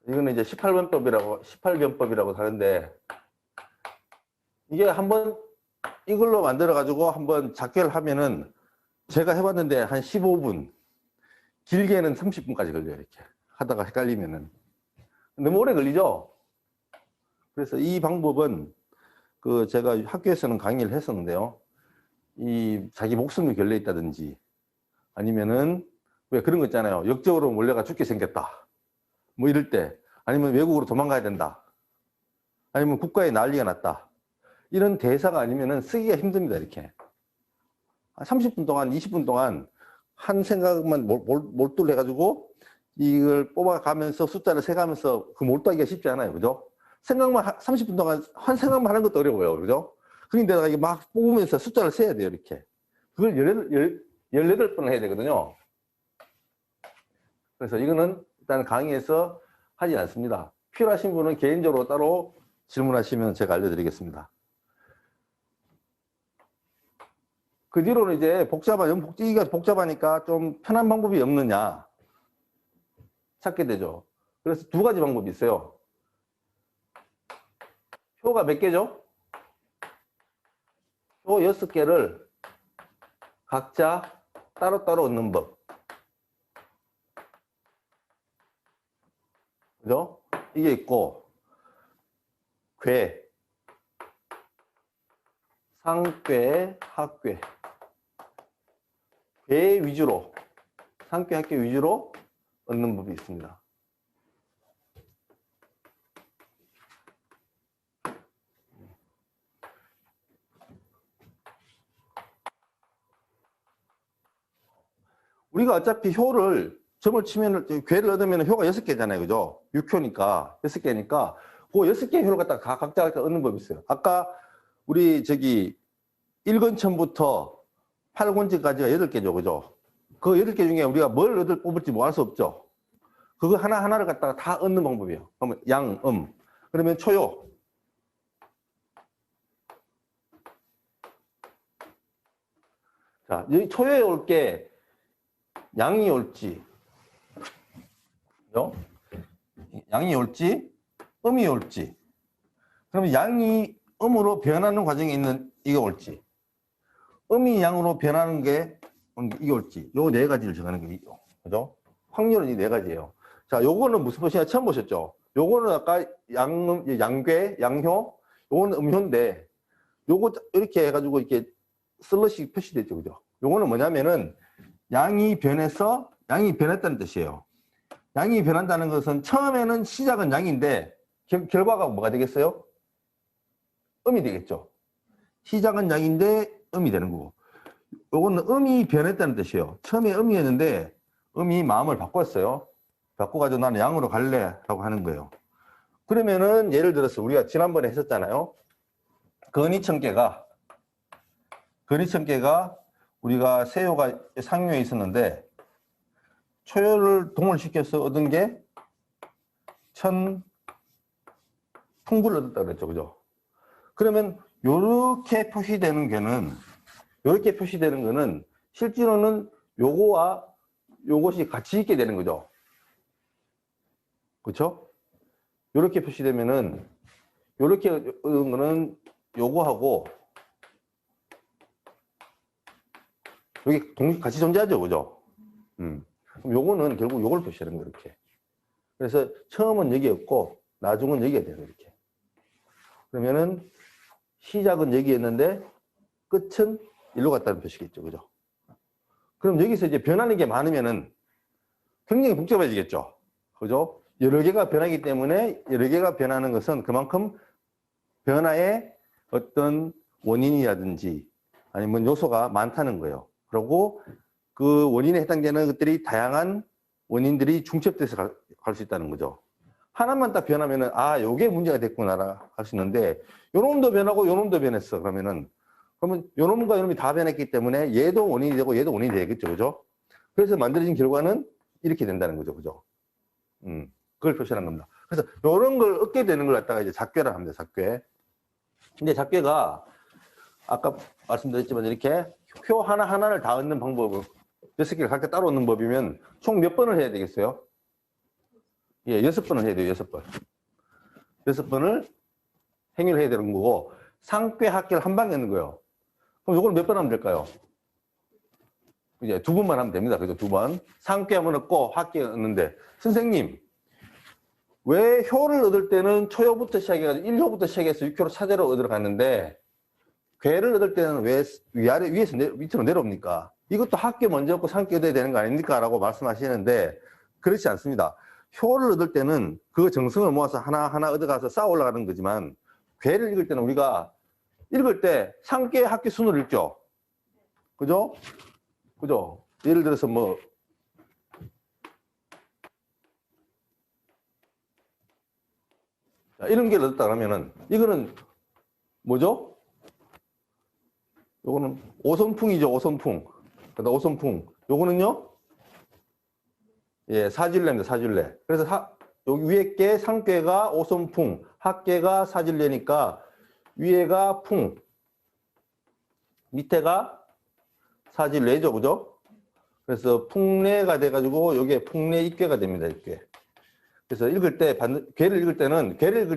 이거는 이제 18변법이라고 하는데 이게 한번 이걸로 만들어 가지고 한번 작계를 하면은 제가 해봤는데 한 15분, 길게는 30분까지 걸려요. 이렇게 하다가 헷갈리면은 너무 오래 걸리죠. 그래서 이 방법은 그 제가 학교에서는 강의를 했었는데요. 이 자기 목숨이 걸려 있다든지 아니면은 왜 그런 거 있잖아요. 역적으로 몰려가 죽게 생겼다. 뭐 이럴 때 아니면 외국으로 도망가야 된다. 아니면 국가에 난리가 났다. 이런 대사가 아니면은 쓰기가 힘듭니다. 이렇게 30분 동안 20분 동안 한 생각만 몰두를 해가지고 이걸 뽑아가면서 숫자를 세가면서 그 몰두하기가 쉽지 않아요. 그죠? 생각만 30분 동안 한 생각만 하는 것도 어려워요. 그죠? 그런데 내가 이게 막 뽑으면서 숫자를 세야 돼요. 이렇게 그걸 18번을 해야 되거든요. 그래서 이거는 일단 강의에서 하지 않습니다. 필요하신 분은 개인적으로 따로 질문하시면 제가 알려드리겠습니다. 그 뒤로는 이제 이가 복잡하니까 좀 편한 방법이 없느냐 찾게 되죠. 그래서 두 가지 방법이 있어요. 표가 몇 개죠? 표 6개를 각자 따로따로 얻는 법. 그죠? 이게 있고, 괴, 상괴, 하괴. 괴 위주로, 상괴, 하괴 위주로 얻는 법이 있습니다. 우리가 어차피 효를 점을 치면 괴를 얻으면 효가 6개잖아요. 그죠? 6효니까 6개니까 그 6개의 효를 갖다가 각자 얻는 법이 있어요. 아까 우리 저기 1권천부터 8권천까지가 8개죠. 그죠? 그 8개 중에 우리가 뭘 뽑을지 뭐 알 수 없죠. 그거 하나하나를 갖다가 다 얻는 방법이에요. 그러면 양, 그러면 초요. 자, 여기 초요에 올 게 양이 올지, 그죠? 양이 올지, 음이 올지. 그러면 양이 음으로 변하는 과정에 있는 이게 올지, 음이 양으로 변하는 게 이게 올지. 요 네 가지를 정하는 게 그죠? 확률은 이 네 가지예요. 자, 요거는 무슨 표시냐 처음 보셨죠? 요거는 아까 양괴, 양효, 요거는 음효인데, 요거 이렇게 해가지고 이렇게 슬러시 표시되죠, 그죠? 요거는 뭐냐면은 양이 변했다는 뜻이에요. 양이 변한다는 것은 처음에는 시작은 양인데 결과가 뭐가 되겠어요? 음이 되겠죠. 시작은 양인데 음이 되는 거고. 요거는 음이 변했다는 뜻이에요. 처음에 음이었는데 음이 마음을 바꿨어요. 바꿔가지고 나는 양으로 갈래 라고 하는 거예요. 그러면은 예를 들어서 우리가 지난번에 했었잖아요. 건이천개가 우리가 세효가 상효에 있었는데 초효를 동을시켜서 얻은 게 풍부를 얻었다 그랬죠. 그죠? 그러면 요렇게 표시되는 거는 실제로는 요거와 요것이 같이 있게 되는 거죠. 그렇죠? 요렇게 표시되면은 요렇게 얻은 거는 요거하고 여기 같이 존재하죠, 그죠? 그럼 요거는 결국 요걸 표시하는 거예요, 이렇게. 그래서 처음은 여기였고, 나중은 여기가 돼요, 이렇게. 그러면은 시작은 여기였는데, 끝은 일로 갔다는 표시겠죠, 그죠? 그럼 여기서 이제 변하는 게 많으면은 굉장히 복잡해지겠죠, 그죠? 여러 개가 변하기 때문에 여러 개가 변하는 것은 그만큼 변화의 어떤 원인이라든지 아니면 요소가 많다는 거예요. 그리고 그 원인에 해당되는 것들이 다양한 원인들이 중첩돼서 갈 수 있다는 거죠. 하나만 딱 변하면은 아, 요게 문제가 됐구나 할 수 있는데 요 놈도 변하고 요 놈도 변했어. 그러면 요 놈과 요 놈이 다 변했기 때문에 얘도 원인이 되고 얘도 원인이 되겠죠. 그죠? 그래서 만들어진 결과는 이렇게 된다는 거죠. 그죠? 그걸 표시하는 겁니다. 그래서 요런 걸 얻게 되는 걸 갖다가 이제 작괴를 합니다. 작괴. 근데 작괴가 아까 말씀드렸지만 이렇게 표 하나하나를 다 얻는 방법을 6개를 각각 따로 얻는 법이면 총 몇 번을 해야 되겠어요? 예, 6번을 해야 돼요. 6번. 6번을 행위를 해야 되는 거고 상괴 합계를 한 방에 넣는 거예요. 그럼 이걸 몇 번 하면 될까요? 이제 2번만 하면 됩니다. 그죠? 2번. 상괴 한번 얻고 합계 얻는데 선생님 왜 효를 얻을 때는 초효부터 시작해가지고 1효부터 시작해서 6효로 차례로 얻으러 갔는데 괴를 얻을 때는 왜 위아래 위에서 밑으로 내려옵니까? 이것도 합계 먼저 얻고 상괴 얻어야 되는 거 아닙니까? 라고 말씀하시는데 그렇지 않습니다. 효를 얻을 때는 그 정성을 모아서 하나하나 얻어가서 쌓아 올라가는 거지만 괴를 읽을 때는 우리가 읽을 때 상괴 합계 순으로 읽죠. 그죠? 그죠? 예를 들어서 뭐 자, 이런 게 얻었다 그러면은 이거는 뭐죠? 요거는 오선풍이죠. 오선풍. 그다음 오선풍. 요거는요? 예, 사질레입니다. 사질레. 그래서 여기 위에 게 상괴가 오선풍, 합괴가 사질레니까 위에가 풍, 밑에가 사질레죠. 그죠? 그래서 풍레가 돼가지고 여기에 풍레 입괴가 됩니다. 입괴. 그래서 읽을 때, 괴를 읽을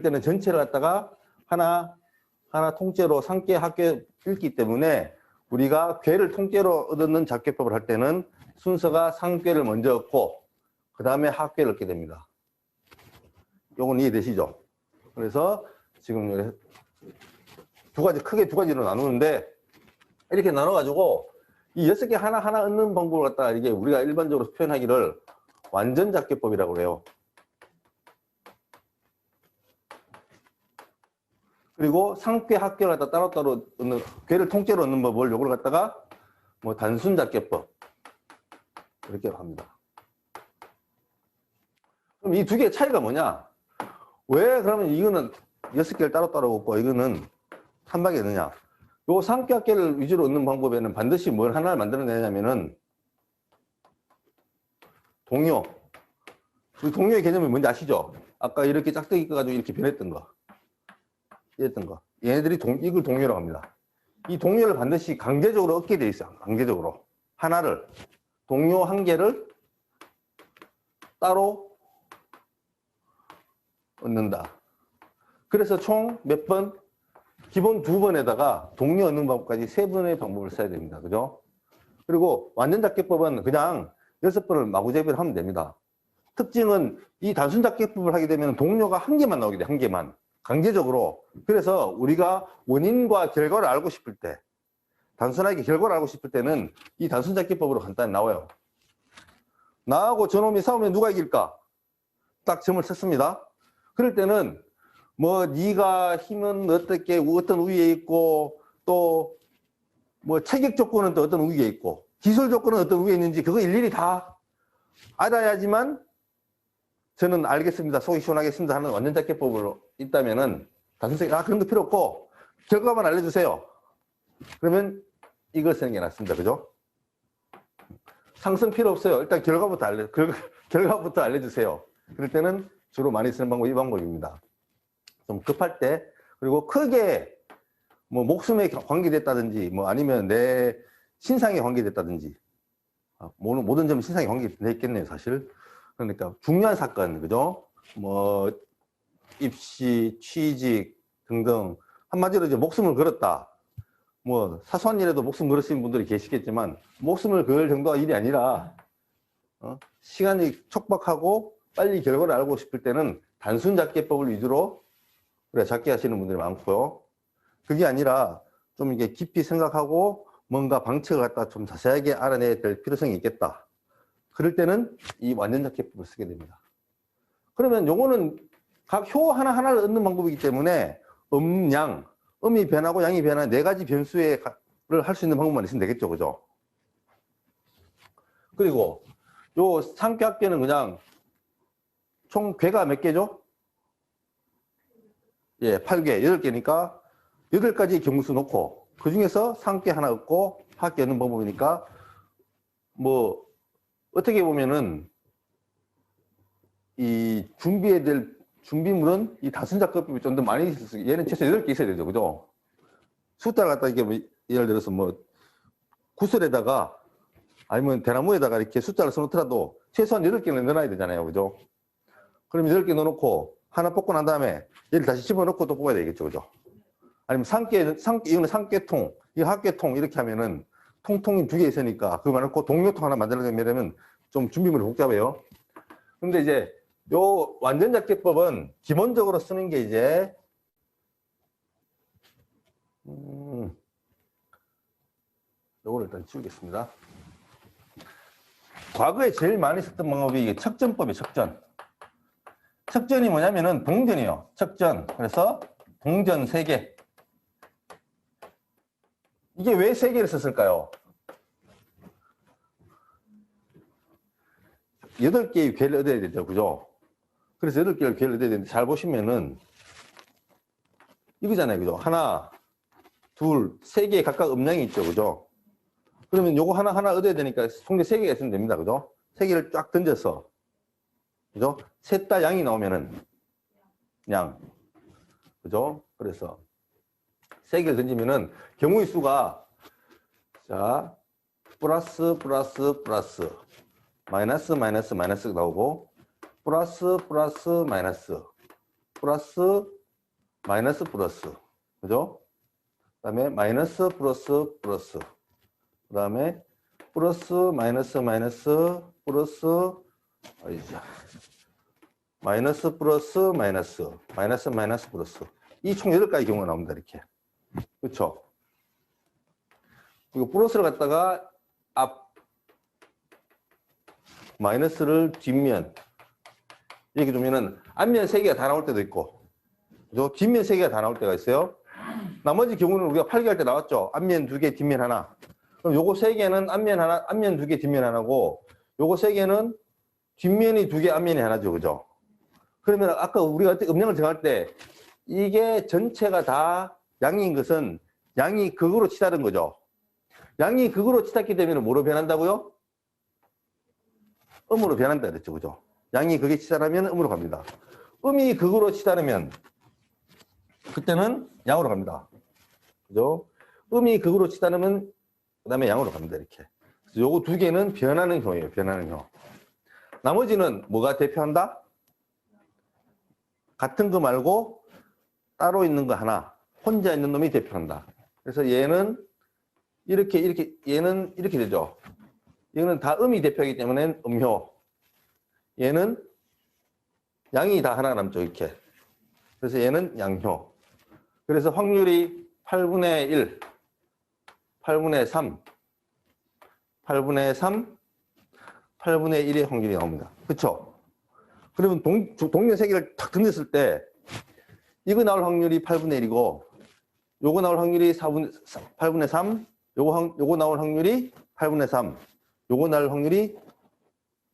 때는 전체를 갖다가 하나 통째로 상괴, 합괴 읽기 때문에 우리가 괴를 통째로 얻는 작괴법을 할 때는 순서가 상괴를 먼저 얻고 그 다음에 합괴를 얻게 됩니다. 요건 이해되시죠? 그래서 지금 크게 두 가지로 나누는데 이렇게 나눠가지고 이 6개 하나하나 얻는 방법을 갖다가 이게 우리가 일반적으로 표현하기를 완전작괴법이라고 그래요. 그리고 상괴, 합괴를 갖다 따로따로 얻는, 괴를 통째로 얻는 법을 요걸 갖다가 뭐 단순작괴법. 이렇게 합니다. 그럼 이 두 개의 차이가 뭐냐? 왜 그러면 이거는 6개를 따로따로 얻고 이거는 한 방에 넣느냐? 요 상괴, 합괴를 위주로 얻는 방법에는 반드시 뭘 하나를 만들어내냐면은 동요. 그 동요의 개념이 뭔지 아시죠? 아까 이렇게 짝대기 꺼가지고 이렇게 변했던 거. 이랬던 거. 얘네들이 이걸 동요라고 합니다. 이 동요를 반드시 강제적으로 얻게 돼 있어요. 강제적으로. 하나를. 동요 한 개를 따로 얻는다. 그래서 총 몇 번? 기본 2번에다가 동요 얻는 방법까지 3번의 방법을 써야 됩니다. 그죠? 그리고 완전작괴법은 그냥 6번을 마구잡이를 하면 됩니다. 특징은 이 단순작괴법을 하게 되면 동요가 한 개만 나오게 돼. 한 개만. 강제적으로. 그래서 우리가 원인과 결과를 알고 싶을 때, 단순하게 결과를 알고 싶을 때는 이 단순작괴법으로 간단히 나와요. 나하고 저놈이 싸우면 누가 이길까? 딱 점을 쳤습니다. 그럴 때는 뭐 네가 힘은 어떻게 어떤 우위에 있고 또 뭐 체격 조건은 또 어떤 우위에 있고 기술 조건은 어떤 우위에 있는지 그거 일일이 다 알아야지만 저는 알겠습니다. 속이 시원하겠습니다 하는 완전작괴법으로 있다면은 단순하게 그런 거 필요 없고 결과만 알려주세요. 그러면 이걸 쓰는 게 낫습니다. 그죠? 상승 필요 없어요. 일단 결과부터 알려주세요. 그럴 때는 주로 많이 쓰는 방법이 이 방법입니다. 좀 급할 때 그리고 크게 뭐 목숨에 관계됐다든지 뭐 아니면 내 신상에 관계됐다든지 모든 점이 신상에 관계됐겠네요. 사실. 그러니까 중요한 사건, 그죠? 뭐 입시, 취직 등등 한마디로 이제 목숨을 걸었다. 뭐 사소한 일에도 목숨 걸으시는 분들이 계시겠지만 목숨을 걸 정도가 일이 아니라 시간이 촉박하고 빨리 결과를 알고 싶을 때는 단순 잡기법을 위주로 우리가 잡기 하시는 분들이 많고요. 그게 아니라 좀 이게 깊이 생각하고 뭔가 방책을 갖다 좀 자세하게 알아내야 될 필요성이 있겠다. 그럴 때는 이 완전 잡기법을 쓰게 됩니다. 그러면 요거는 각 효 하나하나를 얻는 방법이기 때문에 양, 음이 변하고 양이 변하는 네 가지 변수를 할 수 있는 방법만 있으면 되겠죠. 그죠? 그리고 요 상쾌합계는 그냥 총 궤가 몇 개죠? 예, 8개, 8개니까 8가지 경수 놓고 그 중에서 상쾌 하나 얻고 합계 얻는 방법이니까 뭐 어떻게 보면은 이 준비해야 될 준비물은 이 다순작법이 좀 더 많이 있어서 얘는 최소 8개 있어야 되죠. 그죠? 숫자를 갖다 이게 뭐 예를 들어서 뭐 구슬에다가 아니면 대나무에다가 이렇게 숫자를 써놓더라도 최소한 8개는 넣어놔야 되잖아요. 그죠? 그럼 8개 넣어놓고 하나 뽑고 난 다음에 얘를 다시 집어넣고 또 뽑아야 되겠죠. 그죠? 아니면 이거는 상깨통, 이 합깨통 이렇게 하면은 통통이 2개 있으니까 그거 넣고 동료통 하나 만들어내면 좀 준비물이 복잡해요. 근데 이제 요 완전잡기법은 기본적으로 쓰는 게 이제 요거를 일단 지우겠습니다. 과거에 제일 많이 썼던 방법이 이게 척전법이에요. 척전. 척전이 뭐냐면은 동전이에요. 척전. 그래서 동전 3개. 이게 왜 3개를 썼을까요? 8개의 궤를 얻어야 되죠. 그죠? 그래서 8개의 궤를 얻어야 되는데 잘 보시면은 이거잖아요. 그죠? 하나, 둘, 3개 각각 음량이 있죠. 그죠? 그러면 요거 하나 얻어야 되니까 총계 3개가 있으면 됩니다. 그죠? 3개를 쫙 던져서 그죠? 셋 다 양이 나오면은 양. 그죠? 그래서 3개를 던지면은 경우의 수가 자 플러스 마이너스 나오고 플러스 마이너스 그죠? 그 다음에 마이너스 플러스 그 다음에 플러스 마이너스 플러스 이 총 8가지 경우가 나옵니다. 이렇게. 그렇죠? 그리고 플러스를 갖다가 앞 마이너스를 뒷면 이렇게 두면은 앞면 3개가 다 나올 때도 있고 그죠? 뒷면 3개가 다 나올 때가 있어요. 나머지 경우는 우리가 8개 할 때 나왔죠. 앞면 2개, 뒷면 하나. 그럼 요거 3개는 앞면 하나, 앞면 2개, 뒷면 하나고 요거 3개는 뒷면이 2개, 앞면이 하나죠. 그죠? 그러면 아까 우리가 음량을 정할 때 이게 전체가 다 양인 것은 양이 극으로 치달은 거죠. 양이 극으로 치닫게 되면 뭐로 변한다고요? 음으로 변한다 그랬죠. 그죠? 양이 극에 치달으면 음으로 갑니다. 음이 극으로 치달으면 그때는 양으로 갑니다. 그죠? 음이 극으로 치달으면 그 다음에 양으로 갑니다. 이렇게. 그래서 요거 2개는 변하는 효예요. 변하는 효. 나머지는 뭐가 대표한다? 같은 거 말고 따로 있는 거 하나, 혼자 있는 놈이 대표한다. 그래서 얘는 얘는 이렇게 되죠. 이거는 다 음이 대표이기 때문에 음효. 얘는 양이 다 하나 남죠. 이렇게. 그래서 얘는 양효. 그래서 확률이 8분의 1, 8분의 3, 8분의 3, 8분의 1의 확률이 나옵니다. 그렇죠? 그러면 동전 3개를 탁 던졌을 때 이거 나올 확률이 8분의 1이고 요거 나올 확률이 8분의 3, 요거 나올 확률이 8분의 3, 요거 나올 확률이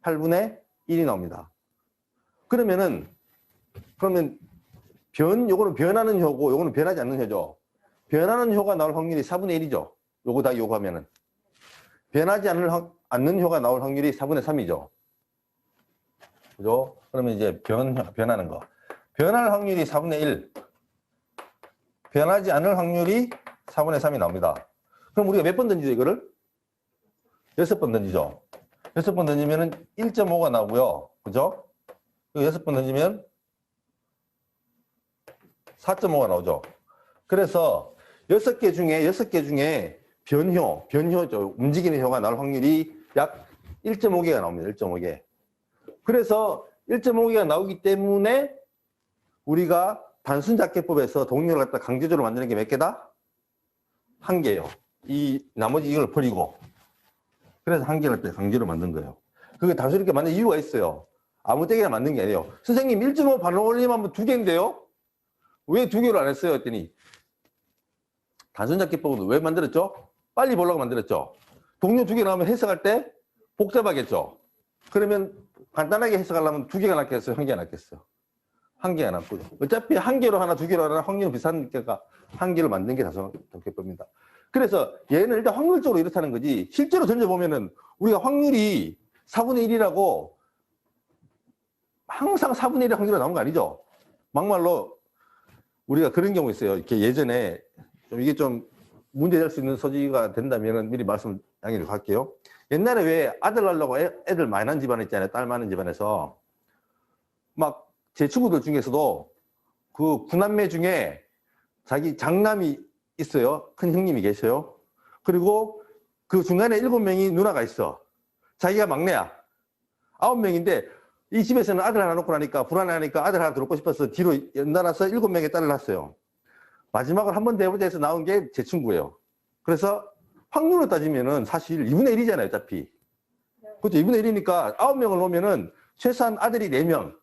8분의 1이 나옵니다. 그러면 요거는 변하는 효고 요거는 변하지 않는 효죠. 변하는 효가 나올 확률이 4분의 1이죠. 요거 다 요거 하면은. 변하지 않는 효가 나올 확률이 4분의 3이죠. 그죠? 그러면 이제 변하는 거. 변할 확률이 4분의 1. 변하지 않을 확률이 4분의 3이 나옵니다. 그럼 우리가 몇 번 던지죠, 이거를? 6번 던지죠. 6번 던지면은 1.5가 나오고요. 그죠? 6번 던지면 4.5가 나오죠. 그래서 6개 중에 변효죠. 움직이는 효가 나올 확률이 약 1.5개가 나옵니다. 1.5개. 그래서 1.5개가 나오기 때문에 우리가 단순작계법에서 동력을 갖다 강제적으로 만드는 게 몇 개다? 1개예요. 이 나머지 이걸 버리고. 그래서 1개를 강제로 만든 거예요. 그게 단순히 이렇게 만든 이유가 있어요. 아무 때나 만든 게 아니에요. 선생님 1.5 반올림하면 2개인데요? 왜 2개로 안 했어요? 했더니 단순작계법은 왜 만들었죠? 빨리 보려고 만들었죠. 동료 2개 나오면 해석할 때 복잡하겠죠. 그러면 간단하게 해석하려면 2개가 낫겠어요? 1개가 낫겠어요? 1개가 낫고요. 어차피 1개로 하나 2개로 하나 확률이 비슷하니까 1개로 만든 게 단순작계법입니다. 그래서 얘는 일단 확률적으로 이렇다는 거지 실제로 던져보면은 우리가 확률이 4분의 1이라고 항상 4분의 1의 확률이 나오는 거 아니죠? 막말로 우리가 그런 경우 있어요. 이렇게 예전에 이게 좀 문제될 수 있는 소지가 된다면 미리 말씀 양해를 할게요. 옛날에 왜 아들 낳으려고 애들 많이 낳은 집안 있잖아요. 딸 많은 집안에서. 막 제 친구들 중에서도 그 구남매 중에 자기 장남이 있어요. 큰 형님이 계셔요. 그리고 그 중간에 7명이 누나가 있어. 자기가 막내야. 9명인데 이 집에서는 아들 하나 놓고 나니까 불안하니까 아들 하나 더 놓고 싶어서 뒤로 연달아서 7명의 딸을 낳았어요. 마지막으로 한 번 더 해보자 해서 나온 게 제 친구예요. 그래서 확률로 따지면은 사실 2분의 1이잖아요, 어차피. 그렇죠. 2분의 1이니까 9명을 놓으면은 최소한 아들이 4명.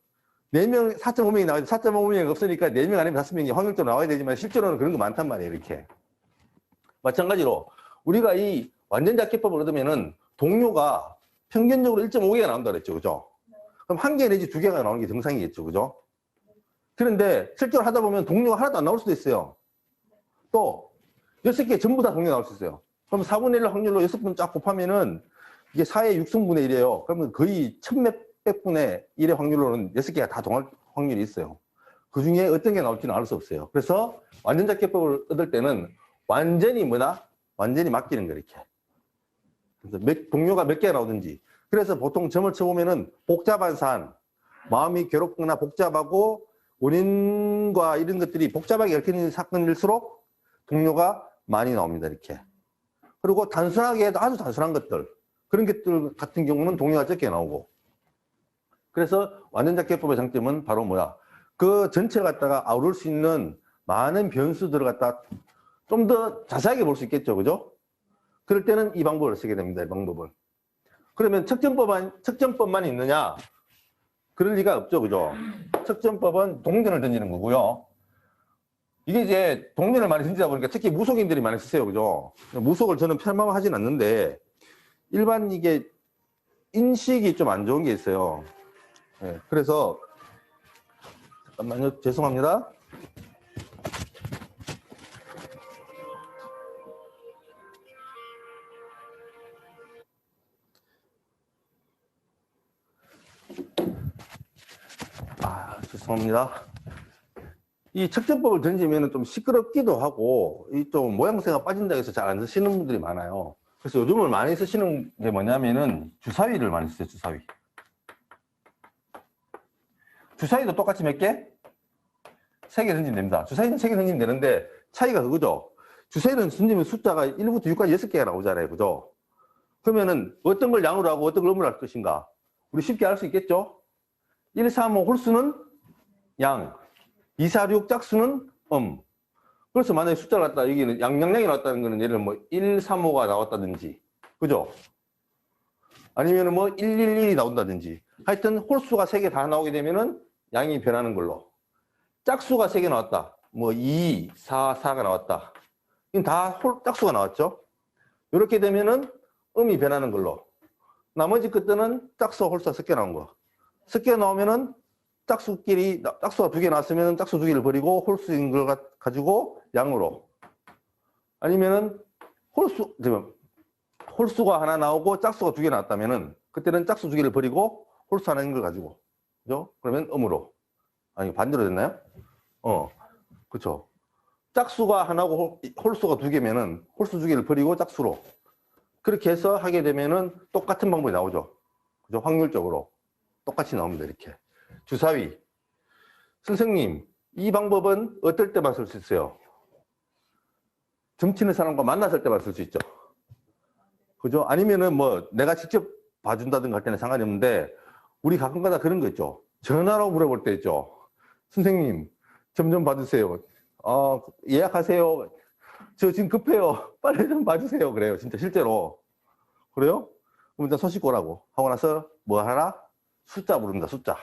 4명, 4.5명이 나와야 돼. 4.5명이 없으니까 4명 아니면 5명이 확률적으로 나와야 되지만 실제로는 그런 거 많단 말이에요, 이렇게. 마찬가지로 우리가 이 완전작계법을 얻으면은 동료가 평균적으로 1.5개가 나온다 그랬죠, 그죠? 그럼 1개 내지 2개가 나오는 게 정상이겠죠, 그죠? 그런데 실제로 하다 보면 동료가 하나도 안 나올 수도 있어요. 또 6개 전부 다 동료 나올 수 있어요. 그럼 4분의 1 확률로 6분 쫙 곱하면은 이게 4의 6승분의 1이에요. 그러면 거의 1000몇백분의 1의 확률로는 6개가 다 동할 확률이 있어요. 그 중에 어떤 게 나올지는 알 수 없어요. 그래서 완전작계법을 얻을 때는 완전히 완전히 맡기는 거예요, 이렇게. 그래서 동료가 몇 개가 나오든지. 그래서 보통 점을 쳐보면은 복잡한 사안, 마음이 괴롭거나 복잡하고 원인과 이런 것들이 복잡하게 얽혀있는 사건일수록 동료가 많이 나옵니다, 이렇게. 그리고 단순하게 해도 아주 단순한 것들, 그런 것들 같은 경우는 동료가 적게 나오고. 그래서 완전작계법의 장점은 바로 뭐야? 그 전체를 갖다가 아우를 수 있는 많은 변수들을 갖다 좀 더 자세하게 볼 수 있겠죠, 그럴 때는 이 방법을 쓰게 됩니다, 이 방법을. 그러면 척전법만 있느냐? 그럴 리가 없죠, 그죠? 척전법은 동전을 던지는 거고요. 이게 이제 동전을 많이 던지다 보니까 특히 무속인들이 많이 쓰세요, 그죠? 무속을 저는 폄하하진 않는데 일반 이게 인식이 좀 안 좋은 게 있어요. 네, 그래서 잠깐만요, 죄송합니다. 죄송합니다. 이 척전법을 던지면 좀 시끄럽기도 하고, 이 좀 모양새가 빠진다고 해서 잘 안 쓰시는 분들이 많아요. 그래서 요즘을 많이 쓰시는 게 뭐냐면은 주사위를 많이 쓰세요, 주사위. 주사위도 똑같이 몇 개? 3개 던지면 됩니다. 주사위는 3개 던지면 되는데 차이가 그거죠. 주사위는 던지면 숫자가 1부터 6까지 6개가 나오잖아요, 그죠? 그러면은 어떤 걸 양으로 하고 어떤 걸 음으로 할 것인가? 우리 쉽게 알 수 있겠죠? 1, 3, 5 홀수는 양, 2, 4, 6 짝수는 그래서 만약에 숫자를 갖다 여기는 양양양이 나왔다는 거는 예를 들면 뭐 1, 3, 5가 나왔다든지, 그죠? 아니면은 뭐 111이 나온다든지. 하여튼 홀수가 3개 다 나오게 되면은 양이 변하는 걸로. 짝수가 3개 나왔다. 뭐 2, 4, 4가 나왔다. 이건 다 짝수가 나왔죠? 이렇게 되면은 음이 변하는 걸로. 나머지 것들은 짝수와 홀수가 섞여 나온 거. 섞여 나오면은 짝수가 2개 나왔으면 짝수 2개를 버리고 홀수인 걸 가지고 양으로. 아니면은 홀수가 하나 나오고 짝수가 2개 나왔다면은 그때는 짝수 2개를 버리고 홀수 하나인 걸 가지고. 그죠? 그러면 음으로. 아니, 반대로 됐나요? 그쵸. 짝수가 하나고 홀수가 2개면은 홀수 2개를 버리고 짝수로. 그렇게 해서 하게 되면은 똑같은 방법이 나오죠. 그죠? 확률적으로. 똑같이 나옵니다, 이렇게. 주사위. 선생님, 이 방법은 어떨 때만 쓸 수 있어요? 점치는 사람과 만났을 때만 쓸 수 있죠. 그죠? 아니면은 뭐 내가 직접 봐준다든가 할 때는 상관이 없는데 우리 가끔가다 그런 거 있죠. 전화로 물어볼 때 있죠. 선생님, 점 좀 봐주세요. 예약하세요. 저 지금 급해요. 빨리 좀 봐주세요. 그래요. 진짜 실제로. 그래요? 그럼 일단 손 씻고 오라고. 하고 나서 뭐 하라? 숫자 부릅니다. 숫자.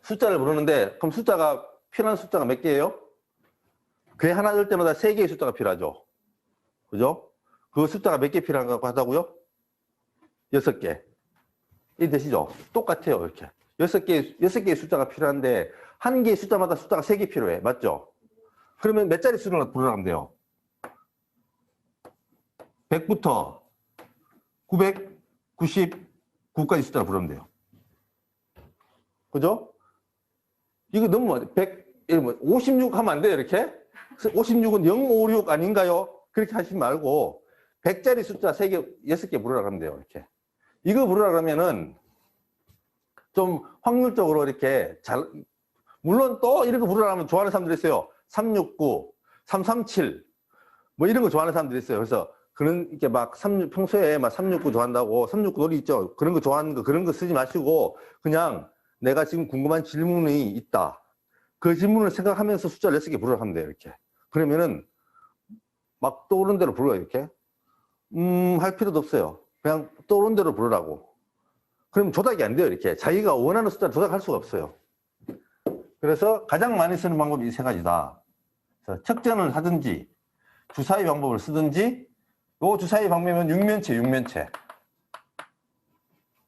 숫자를 부르는데 그럼 숫자가 필요한 숫자가 몇 개예요? 그 하나 될 때마다 3개의 숫자가 필요하죠. 그죠? 그 숫자가 몇 개 필요하다고 하다고요? 6개. 이해되시죠? 똑같아요. 이렇게. 6개의 숫자가 필요한데 한 개의 숫자마다 숫자가 3개 필요해. 맞죠? 그러면 몇 자리 수를 부르라면 돼요? 100부터 999까지 숫자를 부르면 돼요. 그죠? 이거 너무 56 하면 안 돼요, 이렇게? 56은 056 아닌가요? 그렇게 하시지 말고 100짜리 숫자 3개, 6개 부르라 하면 돼요, 이렇게. 이거 부르라 그러면은 좀 확률적으로 이렇게 물론 또 이런 거 부르라 하면 좋아하는 사람들이 있어요. 369, 337, 뭐 이런 거 좋아하는 사람들이 있어요. 그래서 그런, 이렇게 평소에 369 좋아한다고, 369 놀이 있죠? 그런 거 좋아하는 거, 그런 거 쓰지 마시고, 그냥 내가 지금 궁금한 질문이 있다. 그 질문을 생각하면서 숫자를 6개 부르라 하면 돼요, 이렇게. 그러면은 막 떠오르는 대로 불러요, 이렇게. 할 필요도 없어요. 그냥 떠오르는 대로 부르라고. 그럼 조작이 안 돼요, 이렇게. 자기가 원하는 숫자를 조작할 수가 없어요. 그래서 가장 많이 쓰는 방법이 이 3가지다. 척전을 하든지, 주사위 방법을 쓰든지, 요 주사위 방법이면 육면체.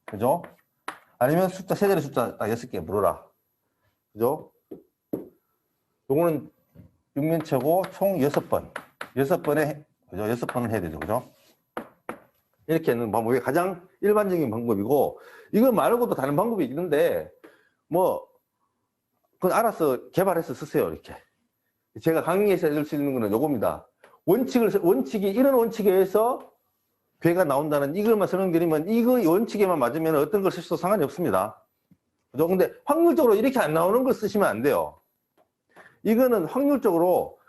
그죠? 아니면 숫자, 3자리 숫자 딱 6개 부르라. 그죠? 요거는 육면체고 총 6번. 6번에, 그죠? 6번을 해야 되죠. 그죠? 이렇게 하는 방법이 가장 일반적인 방법이고, 이거 말고도 다른 방법이 있는데, 그건 알아서 개발해서 쓰세요, 이렇게. 제가 강의에서 해줄 수 있는 거는 요겁니다. 이런 원칙에 의해서 괴가 나온다는 이것만 설명드리면, 이거 원칙에만 맞으면 어떤 걸 쓰셔도 상관이 없습니다. 그죠? 근데 확률적으로 이렇게 안 나오는 걸 쓰시면 안 돼요. 이거는 확률적으로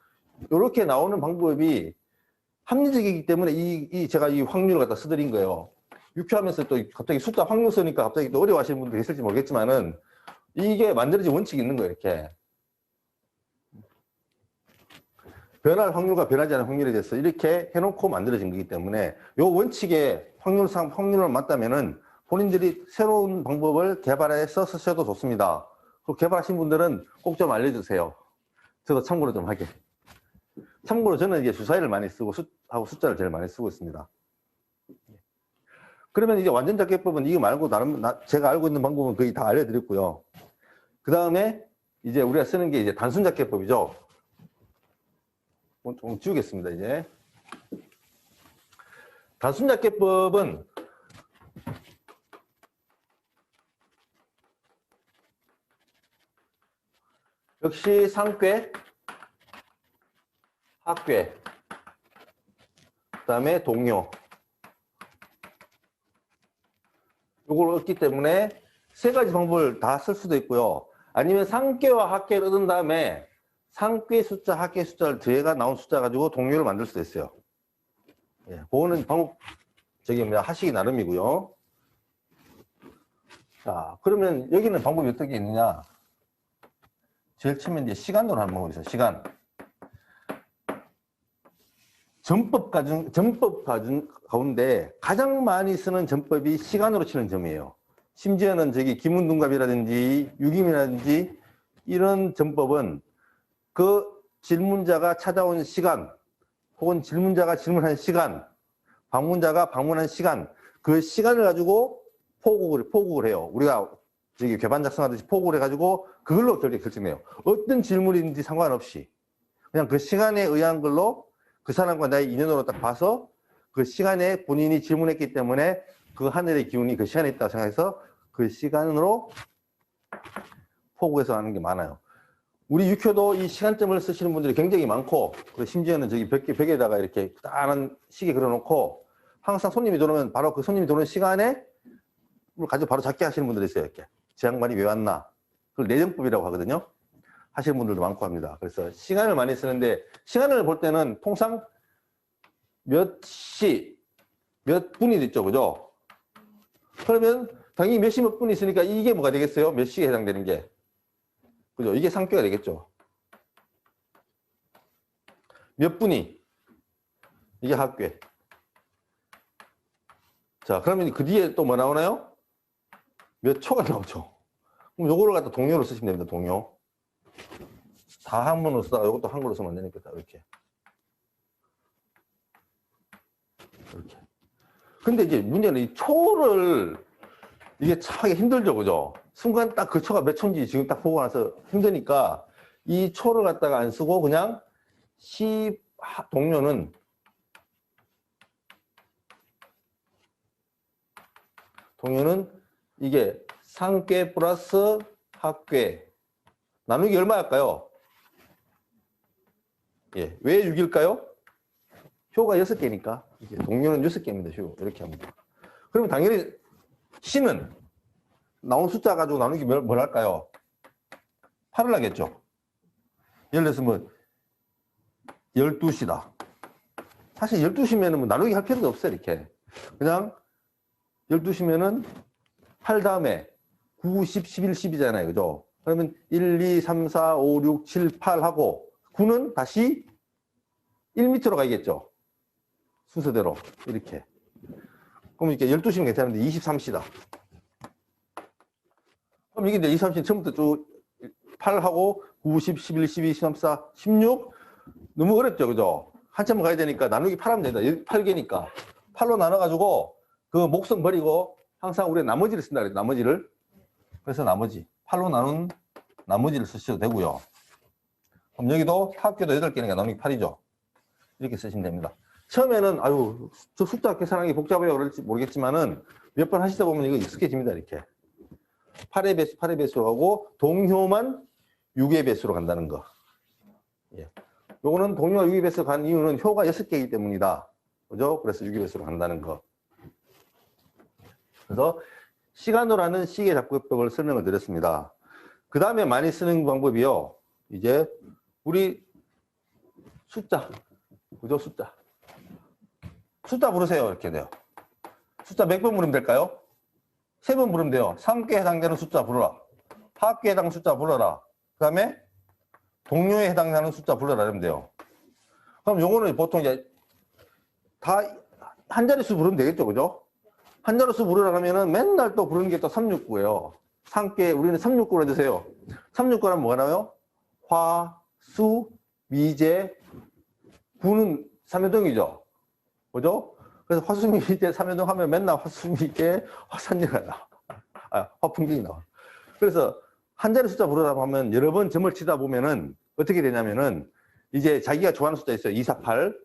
이렇게 나오는 방법이 합리적이기 때문에 제가 이 확률을 갖다 써드린 거예요. 유추하면서 또 갑자기 숫자 확률 쓰니까 갑자기 또 어려워하시는 분도 계실지 모르겠지만은 이게 만들어진 원칙이 있는 거예요, 이렇게. 변할 확률과 변하지 않을 확률에 대해서 이렇게 해놓고 만들어진 거기 때문에 요 원칙에 확률을 맞다면은 본인들이 새로운 방법을 개발해서 쓰셔도 좋습니다. 그 개발하신 분들은 꼭 좀 알려주세요. 저도 참고로 좀 하게. 참고로 저는 이제 주사위를 많이 쓰고 숫자를 제일 많이 쓰고 있습니다. 그러면 이제 완전잡기법은 이거 말고 제가 알고 있는 방법은 거의 다 알려드렸고요. 그 다음에 이제 우리가 쓰는 게 이제 단순잡기법이죠. 좀 지우겠습니다, 이제. 단순잡기법은 역시 상괴, 합괴, 그 다음에 동요. 이걸 얻기 때문에 3가지 방법을 다 쓸 수도 있고요. 아니면 상괴와 합괴를 얻은 다음에 상괴 숫자, 합괴 숫자를 뒤에가 나온 숫자 가지고 동요를 만들 수도 있어요. 예, 그거는 방법, 하시기 나름이고요. 자, 그러면 여기는 방법이 어떤 게 있느냐. 제일 처음에 이제 시간으로 하는 방법이 있어요. 시간. 전법 가운데 가장 많이 쓰는 전법이 시간으로 치는 점이에요. 심지어는 김운둔갑이라든지 유김이라든지 이런 전법은 그 질문자가 찾아온 시간 혹은 질문자가 질문한 시간, 방문자가 방문한 시간, 그 시간을 가지고 포국을 해요. 우리가 괴반 작성하듯이 포국을 해가지고 그걸로 결정해요. 어떤 질문인지 상관없이 그냥 그 시간에 의한 걸로 그 사람과 나의 인연으로 딱 봐서 그 시간에 본인이 질문했기 때문에 그 하늘의 기운이 그 시간에 있다고 생각해서 그 시간으로 포국해서 하는 게 많아요. 우리 육효도 이 시간점을 쓰시는 분들이 굉장히 많고, 심지어는 벽에다가 이렇게 다른 시계 그려놓고 항상 손님이 들어오면 바로 그 손님이 들어오는 시간에 가지고 바로 잡게 하시는 분들이 있어요. 이렇게. 제 양반이 왜 왔나? 그걸 내정법이라고 하거든요. 하시는 분들도 많고 합니다. 그래서 시간을 많이 쓰는데, 시간을 볼 때는 통상 몇 시, 몇 분이 됐죠, 그죠? 그러면 당연히 몇 시 몇 분이 있으니까 이게 뭐가 되겠어요? 몇 시에 해당되는 게. 그죠? 이게 상쾌가 되겠죠. 몇 분이, 이게 학괴. 자, 그러면 그 뒤에 또 뭐 나오나요? 몇 초가 나오죠. 그럼 요거를 갖다 동료로 쓰시면 됩니다, 동료. 다 한문으로 쓰다가 요것도 한글로 쓰면 안 되니까, 이렇게. 이렇게. 근데 이제 문제는 이 초를, 이게 참 하기 힘들죠, 그죠? 순간 딱 그 초가 몇 초인지 지금 딱 보고 나서 힘드니까 이 초를 갖다가 안 쓰고 그냥 동료는 이게 상괴 플러스 학괴 나누기 얼마일까요? 예, 왜 6일까요? 효가 6개니까 이게 동료는 6개입니다. 효 이렇게 합니다. 그러면 당연히 C는 나온 숫자 가지고 나누기 뭘 할까요? 8을 하겠죠. 예를 들어서 뭐 12시다. 사실 12시면은 뭐 나누기 할 필요도 없어요. 이렇게 그냥 12시면은 8 다음에 9, 10, 11, 10이잖아요. 그죠? 그러면 1, 2, 3, 4, 5, 6, 7, 8 하고 9는 다시 1m로 가야겠죠. 순서대로 이렇게. 그럼 이렇게 12시는 괜찮은데 23시다. 그럼 이게 이제 23시는 처음부터 쭉 8하고 9, 10, 11, 12, 13, 14, 16 너무 어렵죠. 그죠? 한참 가야 되니까 나누기 8하면 된다. 8개니까 8로 나눠가지고 그 목성 버리고 항상 우리가 나머지를 쓴다 그래요. 나머지를. 그래서 나머지 8로 나눈 나머지를 쓰셔도 되고요. 그럼 여기도 합계도 8개니까 나누기 8이죠. 이렇게 쓰시면 됩니다. 처음에는 아유 저 숫자 계산하기 복잡해요 그럴지 모르겠지만은 몇 번 하시다 보면 이거 익숙해집니다. 이렇게 8의 배수 8의 배수로 하고 동효만 6의 배수로 간다는 거. 예. 요거는 동효가 6의 배수로 간 이유는 효가 6개이기 때문이다. 그죠? 그래서 6의 배수로 간다는 거. 그래서 시간으로 하는 시계 작곡법을 설명을 드렸습니다. 그 다음에 많이 쓰는 방법이요. 이제 우리 숫자. 그죠? 숫자 부르세요. 이렇게 돼요. 숫자 몇 번 부르면 될까요? 3번 부르면 돼요. 3개 해당되는 숫자 부르라. 파악계에 해당하는 숫자 불러라. 그 다음에 동료에 해당하는 숫자 불러라. 이러면 돼요. 그럼 요거는 보통 이제 다 한 자릿수 부르면 되겠죠. 그죠? 한 자릿수 부르라 하면은 맨날 또 부르는 게 또 369예요. 3개, 우리는 369로 해주세요. 369라면 뭐가 나와요? 화, 수, 미제, 구는 3연동이죠. 그죠? 그래서 화수미제 3연동 하면 맨날 화수미제, 화산리가 나와. 화풍경이 나와. 그래서 한 자리 숫자 부르라고 하면 여러 번 점을 치다 보면은 어떻게 되냐면은 이제 자기가 좋아하는 숫자 있어요. 248,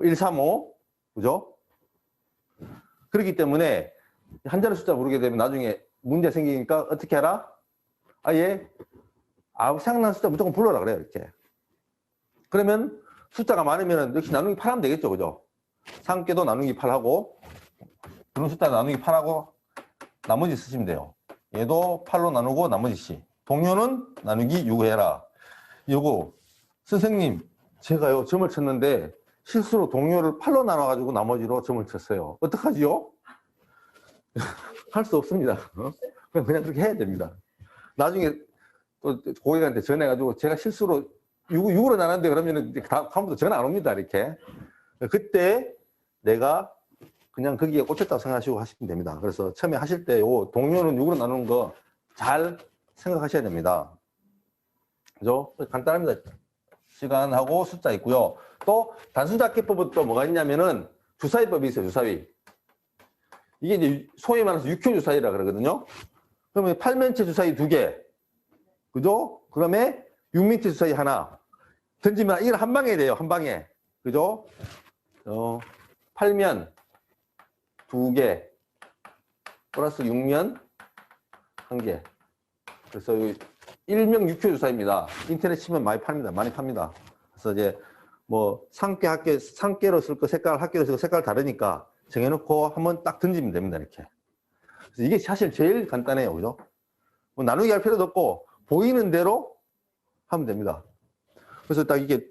135, 그죠? 그렇기 때문에 한 자리 숫자 부르게 되면 나중에 문제 생기니까 어떻게 하라? 아예 생각나는 숫자 무조건 불러라 그래요. 이렇게. 그러면 숫자가 많으면 역시 나누기 8 하면 되겠죠. 그죠? 3개도 나누기 8하고 그런 숫자 나누기 8하고 나머지 쓰시면 돼요. 얘도 8로 나누고 나머지 씨. 동료는 나누기 6 해라. 요거 선생님 제가요 점을 쳤는데 실수로 동료를 8로 나눠가지고 나머지로 점을 쳤어요. 어떡하지요? 할 수 없습니다. 그냥 그렇게 해야 됩니다. 나중에 또 고객한테 전해가지고 제가 실수로 6으로 나눴는데 그러면 다음부터 전화 안 옵니다. 이렇게. 그때 내가 그냥 거기에 꽂혔다고 생각하시고 하시면 됩니다. 그래서 처음에 하실 때 요 동료는 6으로 나누는 거 잘 생각하셔야 됩니다. 그죠? 간단합니다. 시간하고 숫자 있고요. 또 단순잡기법은 또 뭐가 있냐면은 주사위법이 있어요. 주사위. 이게 이제 소위 말해서 6효 주사위라 그러거든요. 그러면 8면체 주사위 2개. 그죠? 그다음에 6면체 주사위 하나. 던지면 이걸 한 방에 돼요. 한 방에. 그죠? 8면 2개 플러스 6면 1개. 그래서 일명 6효 주사입니다. 인터넷 치면 많이 팝니다. 많이 팝니다. 그래서 이제 뭐 상계로 쓸 거 색깔, 학계로 쓸 거 색깔 다르니까 정해놓고 한번 딱 던지면 됩니다. 이렇게. 그래서 이게 사실 제일 간단해요. 그죠? 뭐 나누기 할 필요도 없고 보이는 대로 하면 됩니다. 그래서 딱 이게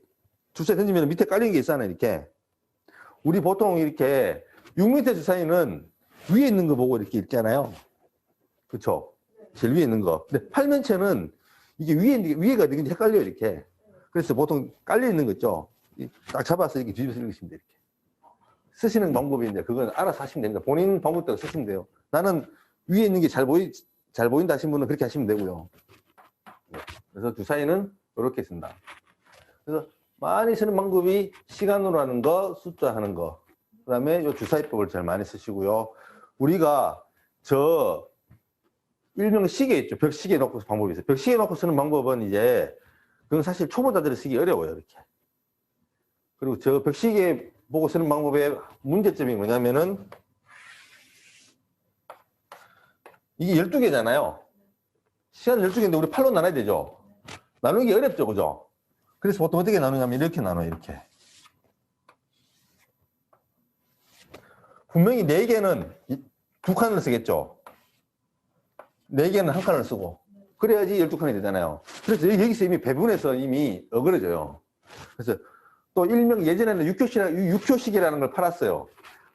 주사위 던지면 밑에 깔린 게 있잖아요, 이렇게. 우리 보통 이렇게 6m 주사위는 위에 있는 거 보고 이렇게 읽잖아요. 그쵸? 제일 위에 있는 거. 근데 팔면체는 이게 위에가 이게 헷갈려요, 이렇게. 그래서 보통 깔려 있는 거 있죠? 딱 잡아서 이렇게 뒤집어서 읽으시면 돼요, 이렇게. 쓰시는 방법인데, 그건 알아서 하시면 됩니다. 본인 방법대로 쓰시면 돼요. 나는 위에 있는 게 잘 보인다 하신 분은 그렇게 하시면 되고요. 그래서 주사위는 이렇게 쓴다. 그래서 많이 쓰는 방법이 시간으로 하는 거, 숫자 하는 거. 그 다음에 이 주사위법을 제일 많이 쓰시고요. 우리가 일명 시계 있죠. 벽시계 놓고 방법이 있어요. 벽시계 놓고 쓰는 방법은 이제, 그건 사실 초보자들이 쓰기 어려워요, 이렇게. 그리고 저 벽시계 보고 쓰는 방법의 문제점이 뭐냐면은, 이게 12개잖아요. 시간 12개인데 우리 8로 나눠야 되죠. 나누기 어렵죠, 그죠? 그래서 보통 어떻게 나누냐면 이렇게 나눠요, 이렇게. 분명히 4개는 2칸을 쓰겠죠. 4개는 1칸을 쓰고. 그래야지 12칸이 되잖아요. 그래서 여기서 이미 배분해서 이미 어그러져요. 그래서 또 일명 예전에는 육효식이라는 걸 팔았어요.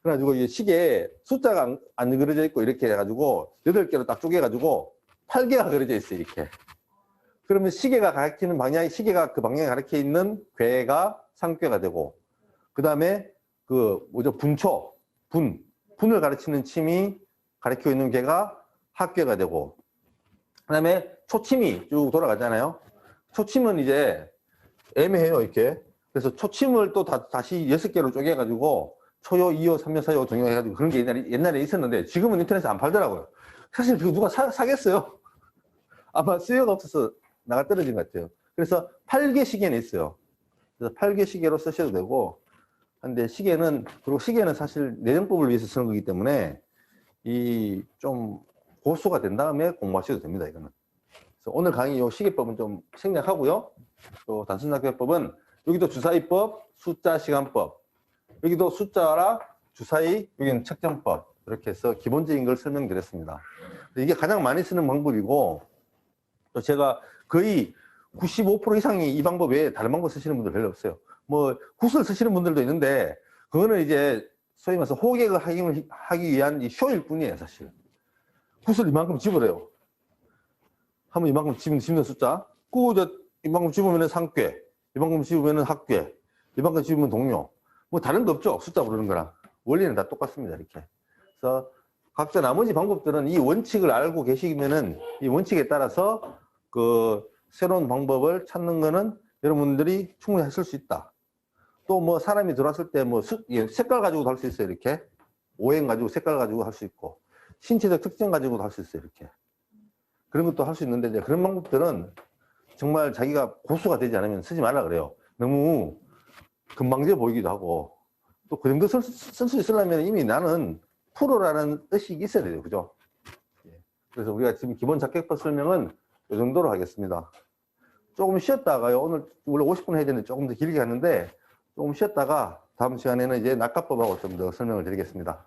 그래가지고 이 시계에 숫자가 안 그려져 있고 이렇게 해가지고 8개로 딱 쪼개가지고 8개가 그려져 있어요, 이렇게. 그러면 시계가 가리키는 방향이, 시계가 그 방향에 가리켜 있는 궤가 상궤가 되고, 그 다음에 분을 가르치는 침이 가리켜 있는 궤가 합궤가 되고, 그 다음에 초침이 쭉 돌아가잖아요. 초침은 이제 애매해요, 이렇게. 그래서 초침을 또 다시 6개로 쪼개가지고, 초요, 2요, 3요, 4요, 동요 해가지고 그런 게 옛날에 있었는데, 지금은 인터넷에 안 팔더라고요. 사실 그거 누가 사겠어요? 아마 수요가 없어서 나가 떨어진 것 같아요. 그래서 8개 시계는 있어요. 그래서 8개 시계로 쓰셔도 되고, 근데 그리고 시계는 사실 내정법을 위해서 쓰는 거기 때문에, 좀 고수가 된 다음에 공부하셔도 됩니다, 이거는. 그래서 오늘 강의 요 시계법은 좀 생략하고요. 또 단순학교법은 여기도 주사위법, 숫자 시간법, 여기도 숫자라 주사위, 여기는 측정법, 이렇게 해서 기본적인 걸 설명드렸습니다. 이게 가장 많이 쓰는 방법이고, 또 제가 거의 95% 이상이 이 방법 외에 다른 방법 쓰시는 분들 별로 없어요. 뭐 굿을 쓰시는 분들도 있는데, 그거는 이제 소위 말해서 호객을 하기 위한 이 쇼일 뿐이에요, 사실. 굿을 이만큼 집으래요. 하면 이만큼 집는 숫자. 이만큼 집으면 상궤, 이만큼 집으면 합궤, 이만큼 집으면 동료. 뭐 다른 거 없죠, 숫자 부르는 거랑. 원리는 다 똑같습니다, 이렇게. 그래서 각자 나머지 방법들은 이 원칙을 알고 계시면은 이 원칙에 따라서 새로운 방법을 찾는 거는 여러분들이 충분히 하실 수 있다. 또 뭐 사람이 들어왔을 때 색깔 가지고도 할 수 있어요, 이렇게. 오행 가지고 색깔 가지고 할 수 있고, 신체적 특징 가지고도 할 수 있어요, 이렇게. 그런 것도 할 수 있는데, 이제 그런 방법들은 정말 자기가 고수가 되지 않으면 쓰지 말라 그래요. 너무 건방져 보이기도 하고, 또 그 정도 쓸 수 있으려면 이미 나는 프로라는 의식이 있어야 돼요, 그죠? 그래서 우리가 지금 기본 자격법 설명은 이 정도로 하겠습니다. 조금 쉬었다가요, 오늘 원래 50분 해야 되는데 조금 더 길게 하는데, 조금 쉬었다가 다음 시간에는 이제 낙가법하고 좀 더 설명을 드리겠습니다.